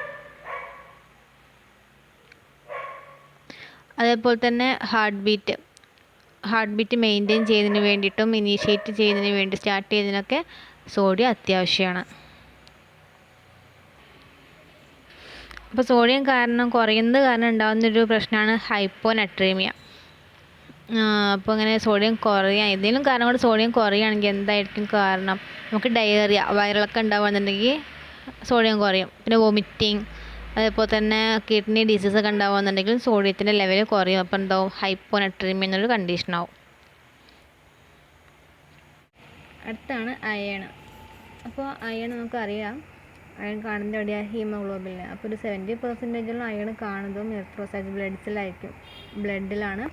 അതേപോലെ തന്നെ ഹാർട്ട് ബീറ്റ് മെയിൻറ്റെയിൻ ചെയ്യുന്നതിന് വേണ്ടിയിട്ടും ഇനീഷ്യേറ്റ് ചെയ്യുന്നതിന് വേണ്ടി സ്റ്റാർട്ട് ചെയ്യുന്നതിനൊക്കെ സോഡിയം അത്യാവശ്യമാണ്. അപ്പോൾ സോഡിയം കുറയുന്നത് കാരണം ഉണ്ടാകുന്നൊരു പ്രശ്നമാണ് ഹൈപ്പോനട്രീമിയ. അപ്പോൾ അങ്ങനെ സോഡിയം കുറയാൻ ഏതെങ്കിലും കാരണം കൊണ്ട് സോഡിയം കുറയുകയാണെങ്കിൽ എന്തായിരിക്കും കാരണം? നമുക്ക് ഡയറിയ, വയറിളക്കം ഉണ്ടാവുകയെന്നുണ്ടെങ്കിൽ സോഡിയം കുറയും. പിന്നെ വോമിറ്റിങ്, അതേപോലെ തന്നെ കിഡ്നി ഡിസീസൊക്കെ ഉണ്ടാവുകയെന്നുണ്ടെങ്കിൽ സോഡിയത്തിൻ്റെ ലെവൽ കുറയും. അപ്പോൾ എന്താവും? ഹൈപ്പോനട്രീമിയ എന്നൊരു കണ്ടീഷനാവും. അടുത്താണ് അയൺ. അപ്പോൾ അയൺ നമുക്കറിയാം, അയൺ കാണുന്നത് എവിടെയാണ്? ഹീമോഗ്ലോബിനിൽ. അപ്പോൾ ഒരു 70% അയൺ കാണുന്നതും എറിത്രോസൈറ്റ് ബ്ലഡിലാണ്.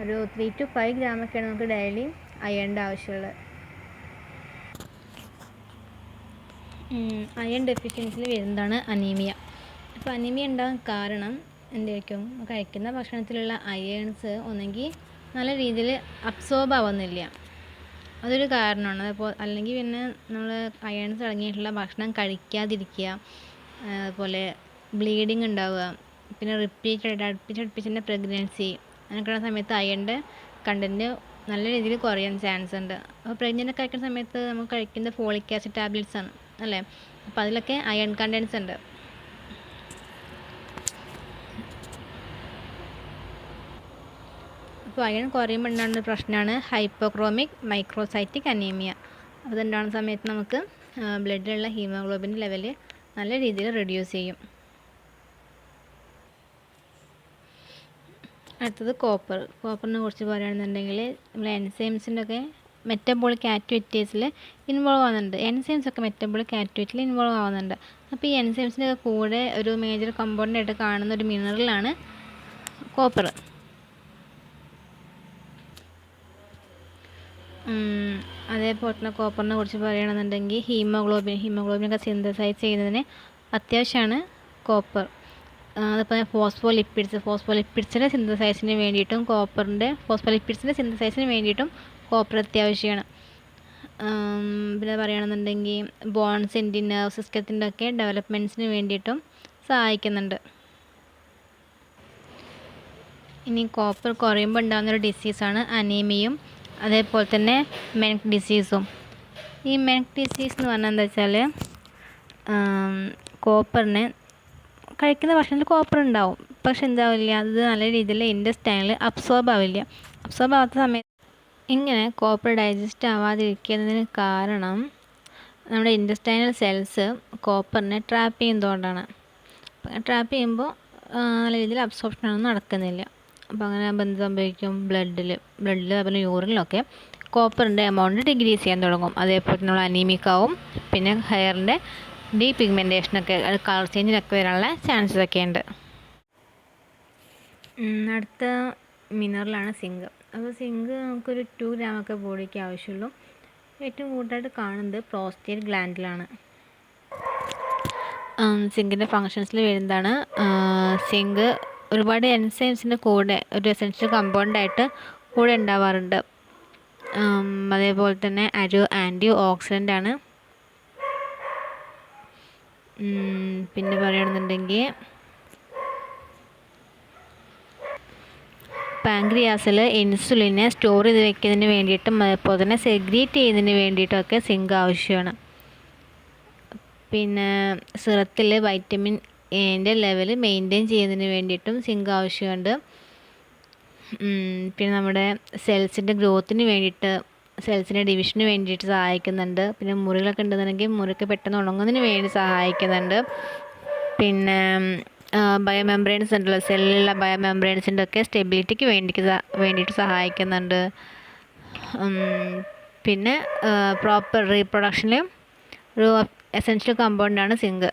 ഒരു 3 to 5 ഗ്രാമൊക്കെയാണ് നമുക്ക് ഡെയിലി അയണിൻ്റെ ആവശ്യമുള്ളത്. അയൺ ഡെഫിഷ്യൻസിയിൽ വരുന്നതാണ് അനീമിയ. അപ്പോൾ അനീമിയ ഉണ്ടാകാൻ കാരണം എന്തായിരിക്കും? കഴിക്കുന്ന ഭക്ഷണത്തിലുള്ള അയൺസ് ഒന്നെങ്കിൽ നല്ല രീതിയിൽ അബ്സോർബ് ആവുന്നില്ല, അതൊരു കാരണമാണ്. അല്ലെങ്കിൽ പിന്നെ നമ്മൾ അയൺസ് അടങ്ങിയിട്ടുള്ള ഭക്ഷണം കഴിക്കാതിരിക്കുക, അതുപോലെ ബ്ലീഡിങ് ഉണ്ടാവുക, പിന്നെ അടുപ്പിച്ചടുപ്പിച്ചിൻ്റെ പ്രഗ്നൻസി, അങ്ങനെയൊക്കെയുള്ള സമയത്ത് അയണിൻ്റെ കണ്ടൻറ്റ് നല്ല രീതിയിൽ കുറയാൻ ചാൻസ് ഉണ്ട്. അപ്പോൾ പ്രഗ്നൻ്റ് ഒക്കെ കഴിക്കുന്ന സമയത്ത് നമ്മൾ കഴിക്കുന്ന ഫോളിക് ആസിഡ് ടാബ്ലറ്റ്സ് ആണ് അല്ലേ, അപ്പോൾ അതിലൊക്കെ അയൺ കണ്ടൻറ്റ്സ് ഉണ്ട്. അപ്പോൾ അയൺ കുറയുമ്പോൾ ഉണ്ടാകുന്ന പ്രശ്നമാണ് ഹൈപ്പോക്രോമിക് മൈക്രോസൈറ്റിക് അനീമിയ. അതുണ്ടാകുന്ന സമയത്ത് നമുക്ക് ബ്ലഡിലുള്ള ഹീമോഗ്ലോബിൻ്റെ ലെവൽ നല്ല രീതിയിൽ റെഡ്യൂസ് ചെയ്യും. അടുത്തത് കോപ്പറിനെ കുറിച്ച് പറയുകയാണെന്നുണ്ടെങ്കിൽ നമ്മൾ എൻസൈംസിൻ്റെ ഒക്കെ മെറ്റബോളിക് ആക്ടിവിറ്റീസിൽ ഇൻവോൾവ് ആവുന്നുണ്ട്. എൻസൈംസ് ഒക്കെ മെറ്റബോളിക് ആക്ടിവിറ്റിയിൽ ഇൻവോൾവ് ആവുന്നുണ്ട്. അപ്പോൾ ഈ എൻസൈംസിൻ്റെ ഒക്കെ കൂടെ ഒരു മേജർ കമ്പോണൻ്റ് ആയിട്ട് കാണുന്ന ഒരു മിനറലാണ് കോപ്പർ. അതേപോലെ തന്നെ കോപ്പറിനെ കുറിച്ച് പറയുകയാണെന്നുണ്ടെങ്കിൽ ഹീമോഗ്ലോബിനൊക്കെ സിന്തസൈസ് ചെയ്യുന്നതിന് അത്യാവശ്യമാണ് കോപ്പർ. അതുപോലെ ഫോസ്ഫോലിപ്പിഡ്സിൻ്റെ സിന്തസൈസിന് വേണ്ടിയിട്ടും കോപ്പർ അത്യാവശ്യമാണ്. പിന്നെ പറയുകയാണെന്നുണ്ടെങ്കിൽ ബോൺസിൻ്റെ, നെർവ് സിസ്റ്റത്തിൻ്റെ ഒക്കെ ഡെവലപ്മെൻറ്റ്സിന് വേണ്ടിയിട്ടും സഹായിക്കുന്നുണ്ട്. ഇനി കോപ്പർ കുറയുമ്പോൾ ഉണ്ടാകുന്നൊരു ഡിസീസാണ് അനീമിയയും അതേപോലെ തന്നെ മെനിക് ഡിസീസും. ഈ മെനിക് ഡിസീസ് എന്ന് പറഞ്ഞാൽ എന്താ വെച്ചാൽ, കോപ്പറിന് കഴിക്കുന്ന ഭക്ഷണത്തിൽ കോപ്പർ ഉണ്ടാവും, പക്ഷെ എന്താവില്ല, അത് നല്ല രീതിയിൽ ഇൻറ്റസ്റ്റൈനിൽ അബ്സോർബ് ആവാത്ത സമയത്ത് ഇങ്ങനെ കോപ്പർ ഡൈജസ്റ്റ് ആവാതിരിക്കുന്നതിന് കാരണം നമ്മുടെ ഇൻറ്റസ്റ്റൈനൽ സെൽസ് കോപ്പറിനെ ട്രാപ്പ് ചെയ്യുന്നതുകൊണ്ടാണ്. ട്രാപ്പ് ചെയ്യുമ്പോൾ നല്ല രീതിയിൽ അബ്സോർപ്ഷനൊന്നും നടക്കുന്നില്ല. അപ്പോൾ അങ്ങനെ എന്ത് സംഭവിക്കും? ബ്ലഡിൽ അതുപോലെ യൂറിനിലൊക്കെ കോപ്പറിൻ്റെ എമൗണ്ട് ഡിക്രീസ് ചെയ്യാൻ തുടങ്ങും. അതേപോലെ നമ്മൾ അനീമിക് ആവും. പിന്നെ ഹെയറിൻ്റെ ഡീപിഗ്മെൻറ്റേഷനൊക്കെ, കളർ ചേഞ്ചിനൊക്കെ വരാനുള്ള ചാൻസസ് ഒക്കെ ഉണ്ട്. അടുത്ത മിനറലാണ് സിങ്ക്. അപ്പോൾ സിങ്ക് നമുക്കൊരു 2 ഗ്രാമൊക്കെ ബോഡിക്ക് ആവശ്യമുള്ളൂ. ഏറ്റവും കൂടുതലായിട്ട് കാണുന്നത് പ്രോസ്റ്റേറ്റ് ഗ്ലാൻഡിലാണ്. സിങ്കിൻ്റെ ഫങ്ഷൻസിൽ വരുന്നതാണ്. സിങ്ക് ഒരുപാട് എൻസൈംസിൻ്റെ കൂടെ ഒരു എസെൻഷ്യൽ കമ്പൗണ്ടായിട്ട് കൂടെ ഉണ്ടാവാറുണ്ട്. അതേപോലെ തന്നെ ആൻറ്റി ഓക്സിഡൻ്റ് ആണ്. പിന്നെ പറയുകയാണെന്നുണ്ടെങ്കിൽ പാൻക്രിയാസിൽ ഇൻസുലിനെ സ്റ്റോർ ചെയ്ത് വെക്കുന്നതിന് വേണ്ടിയിട്ടും അതേപോലെ തന്നെ സെഗ്രീറ്റ് ചെയ്യുന്നതിന് വേണ്ടിയിട്ടൊക്കെ സിങ്ക് ആവശ്യമാണ്. പിന്നെ സിറത്തിൽ വൈറ്റമിൻ എൻ്റെ ലെവൽ മെയിൻറ്റെയിൻ ചെയ്യുന്നതിന് വേണ്ടിയിട്ടും സിങ്ക് ആവശ്യമുണ്ട്. പിന്നെ നമ്മുടെ സെൽസിൻ്റെ ഗ്രോത്തിന് വേണ്ടിയിട്ട്, സെൽസിൻ്റെ ഡിവിഷന് വേണ്ടിയിട്ട് സഹായിക്കുന്നുണ്ട്. പിന്നെ മുറികളൊക്കെ ഉണ്ടെന്നുണ്ടെങ്കിൽ മുറിക്ക് പെട്ടെന്ന് ഉണങ്ങുന്നതിന് വേണ്ടി സഹായിക്കുന്നുണ്ട്. പിന്നെ ബയോമെംബ്രെയിൻസ് ഉണ്ടല്ലോ, സെല്ലിലുള്ള ബയോമെംബ്രെയിൻസിൻ്റെ ഒക്കെ സ്റ്റെബിലിറ്റിക്ക് വേണ്ടിയിട്ട് സഹായിക്കുന്നുണ്ട്. പിന്നെ പ്രോപ്പർ റീപ്രൊഡക്ഷന് ഒരു എസെൻഷ്യൽ കമ്പൗണ്ടാണ് സിങ്ക്.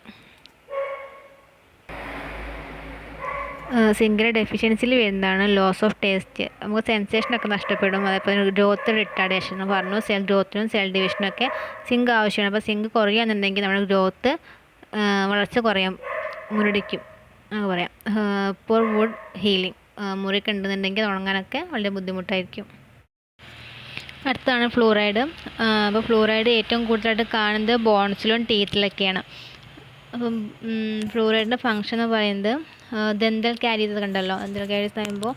സിങ്കിൻ്റെ ഡെഫിഷ്യൻസിയിൽ വരുന്നതാണ് ലോസ് ഓഫ് ടേസ്റ്റ്. നമുക്ക് സെൻസേഷനൊക്കെ നഷ്ടപ്പെടും. അതേപോലെ ഗ്രോത്ത് റിട്ടാർഡേഷൻ എന്ന് പറഞ്ഞു, സെൽ ഗ്രോത്തിനും സെൽ ഡിവിഷനും ഒക്കെ സിങ്ക് ആവശ്യമാണ്. അപ്പോൾ സിങ്ക് കുറയുകയാണെന്നുണ്ടെങ്കിൽ നമ്മുടെ ഗ്രോത്ത് വളർച്ച കുറയാൻ മുരടിക്കും എന്ന് പറയാം. പോർ വുഡ് ഹീലിംഗ്, മുറിയൊക്കെ ഉണ്ടെന്നുണ്ടെങ്കിൽ ഉണങ്ങാനൊക്കെ വളരെ ബുദ്ധിമുട്ടായിരിക്കും. അടുത്താണ് ഫ്ലൂറൈഡ്. അപ്പോൾ ഫ്ലൂറൈഡ് ഏറ്റവും കൂടുതലായിട്ട് കാണുന്നത് ബോൺസിലും ടീത്തിലൊക്കെയാണ്. അപ്പം ഫ്ലൂറൈഡിൻ്റെ ഫങ്ഷൻ എന്ന് പറയുന്നത് ദന്തൽ കാരീസ് കണ്ടല്ലോ. ദന്തൽ കാരീസ് പറയുമ്പോൾ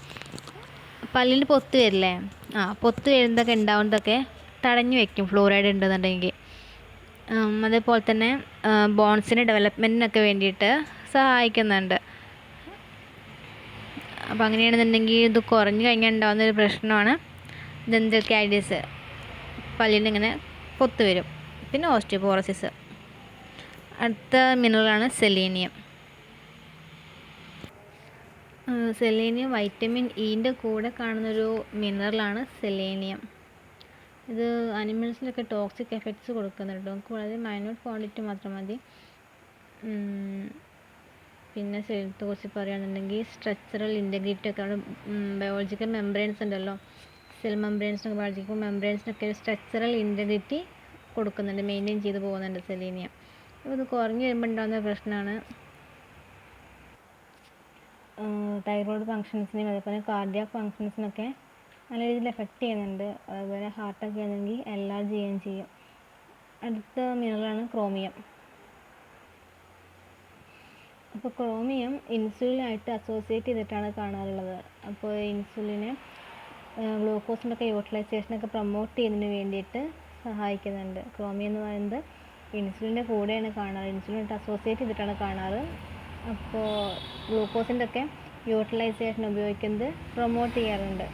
പല്ലിന് പൊത്ത് വരില്ലേ, പൊത്ത് വരുന്നതൊക്കെ ഉണ്ടാവുന്നതൊക്കെ തടഞ്ഞു വെക്കും ഫ്ലൂറൈഡ് ഉണ്ടെന്നുണ്ടെങ്കിൽ. അതേപോലെ തന്നെ ബോൺസിൻ്റെ ഡെവലപ്മെൻറ്റിനൊക്കെ വേണ്ടിയിട്ട് സഹായിക്കുന്നുണ്ട്. അപ്പോൾ അങ്ങനെയാണെന്നുണ്ടെങ്കിൽ ഇത് കുറഞ്ഞു കഴിഞ്ഞാൽ ഉണ്ടാകുന്നൊരു പ്രശ്നമാണ് ദന്തൽ കാരീസ്, പല്ലിന് ഇങ്ങനെ പൊത്ത് വരും. പിന്നെ ഓസ്റ്റിയോപോറോസിസ്. അടുത്ത മിനറലാണ് സെലീനിയം. സെലീനിയം വൈറ്റമിൻ ഇൻ്റെ കൂടെ കാണുന്നൊരു മിനറലാണ് സെലേനിയം. ഇത് അനിമൽസിലൊക്കെ ടോക്സിക് എഫക്ട്സ് കൊടുക്കുന്നുണ്ട്. നമുക്ക് വളരെ മൈന്യൂട്ട് ക്വാണ്ടിറ്റി മാത്രം മതി. പിന്നെ സെല്ലിനെ കുറിച്ച് പറയുകയാണെന്നുണ്ടെങ്കിൽ സ്ട്രക്ചറൽ ഇൻറ്റഗ്രിറ്റി ഒക്കെ നമ്മുടെ ബയോളജിക്കൽ മെംബ്രെയിൻസ് ഉണ്ടല്ലോ, സെൽ മെംബ്രെയിൻസിനൊക്കെ ബയോളജിക്കൽ മെംബ്രെയിൻസിനൊക്കെ ഒരു സ്ട്രക്ചറൽ ഇൻറ്റഗ്രിറ്റി കൊടുക്കുന്നുണ്ട്, മെയിൻറ്റെയിൻ ചെയ്ത് പോകുന്നുണ്ട് സെലീനിയം. അപ്പോൾ ഇത് കുറഞ്ഞു വരുമ്പോൾ ഉണ്ടാകുന്ന പ്രശ്നമാണ് തൈറോയ്ഡ് ഫങ്ഷൻസിനെയും അതേപോലെ കാർഡിയാക് ഫങ്ഷൻസിനൊക്കെ നല്ല രീതിയിൽ എഫക്റ്റ് ചെയ്യുന്നുണ്ട്. അതുപോലെ ഹാർട്ടൊക്കെ ആണെങ്കിൽ അലർജി ചെയ്യുകയും ചെയ്യും. അടുത്ത മിനറലാണ് ക്രോമിയം. അപ്പോൾ ക്രോമിയം ഇൻസുലിനായിട്ട് അസോസിയേറ്റ് ചെയ്തിട്ടാണ് കാണാറുള്ളത്. അപ്പോൾ ഇൻസുലിന് ഗ്ലൂക്കോസിൻ്റെ ഒക്കെ യൂട്ടിലൈസേഷനൊക്കെ പ്രൊമോട്ട് ചെയ്യുന്നതിന് വേണ്ടിയിട്ട് സഹായിക്കുന്നുണ്ട്. ക്രോമിയം എന്ന് പറയുന്നത് ഇൻസുലിൻ്റെ കൂടെയാണ് കാണാറ്, ഇൻസുലിനായിട്ട് അസോസിയേറ്റ് ചെയ്തിട്ടാണ് കാണാറ്. അപ്പോൾ ഗ്ലൂക്കോസിൻ്റെ ഒക്കെ യൂട്ടിലൈസേഷൻ ഉപയോഗിക്കുന്നത് പ്രൊമോട്ട് ചെയ്യാറുണ്ട്.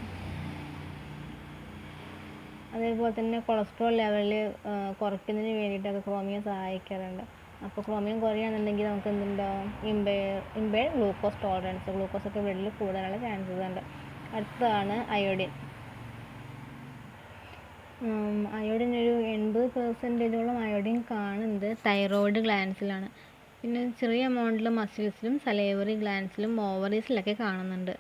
അതേപോലെ തന്നെ കൊളസ്ട്രോൾ ലെവൽ കുറയ്ക്കുന്നതിന് വേണ്ടിയിട്ടൊക്കെ ക്രോമിയം സഹായിക്കാറുണ്ട്. അപ്പോൾ ക്രോമിയം കുറയുകയാണെന്നുണ്ടെങ്കിൽ നമുക്ക് എന്തുണ്ടാവും, ഇമ്പയർഡ് ഗ്ലൂക്കോസ് ടോളറൻസ്, ഗ്ലൂക്കോസൊക്കെ ബ്ലഡിൽ കൂടാനുള്ള ചാൻസസ് ഉണ്ട്. അടുത്തതാണ് അയോഡിൻ. അയോഡിൻ ഒരു 80% അയോഡിൻ കാണുന്നത് തൈറോയ്ഡ് ഗ്ലാൻസിലാണ്. പിന്നെ ചെറിയ എമൗണ്ടിൽ മസിൽസിലും സലേവറി ഗ്ലാൻസിലും ഓവറീസിലൊക്കെ കാണുന്നുണ്ട്.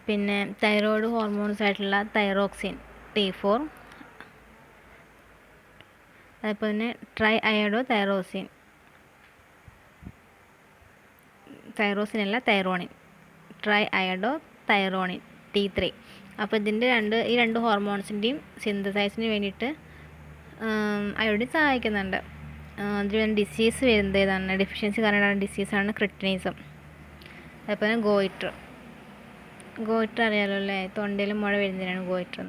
പിന്നെ തൈറോയ്ഡ് ഹോർമോൺസ് ആയിട്ടുള്ള തൈറോക്സിൻ T4, അതേപോലെ തന്നെ ട്രൈ അയോഡോ തൈറോസിൻ, തൈറോസിൻ അല്ല thyronine, try iodo thyronine T3. അപ്പോൾ ഈ രണ്ട് ഹോർമോൺസിൻ്റെയും സിന്തസൈസിന് വേണ്ടിയിട്ട് അയോഡിൻ സഹായിക്കുന്നുണ്ട്. അതിൽ ഡിസീസ് വരുന്നത് ഏതാണ്, ഡെഫിഷ്യൻസി കാരണമുള്ള ഡിസീസാണ് ക്രിട്ടിനിസം. അതേപോലെ ഗോയിറ്റർ അറിയാലോ അല്ലേ, തൊണ്ടയിൽ മുഴ വരുന്നതിനാണ് ഗോയിറ്റർ.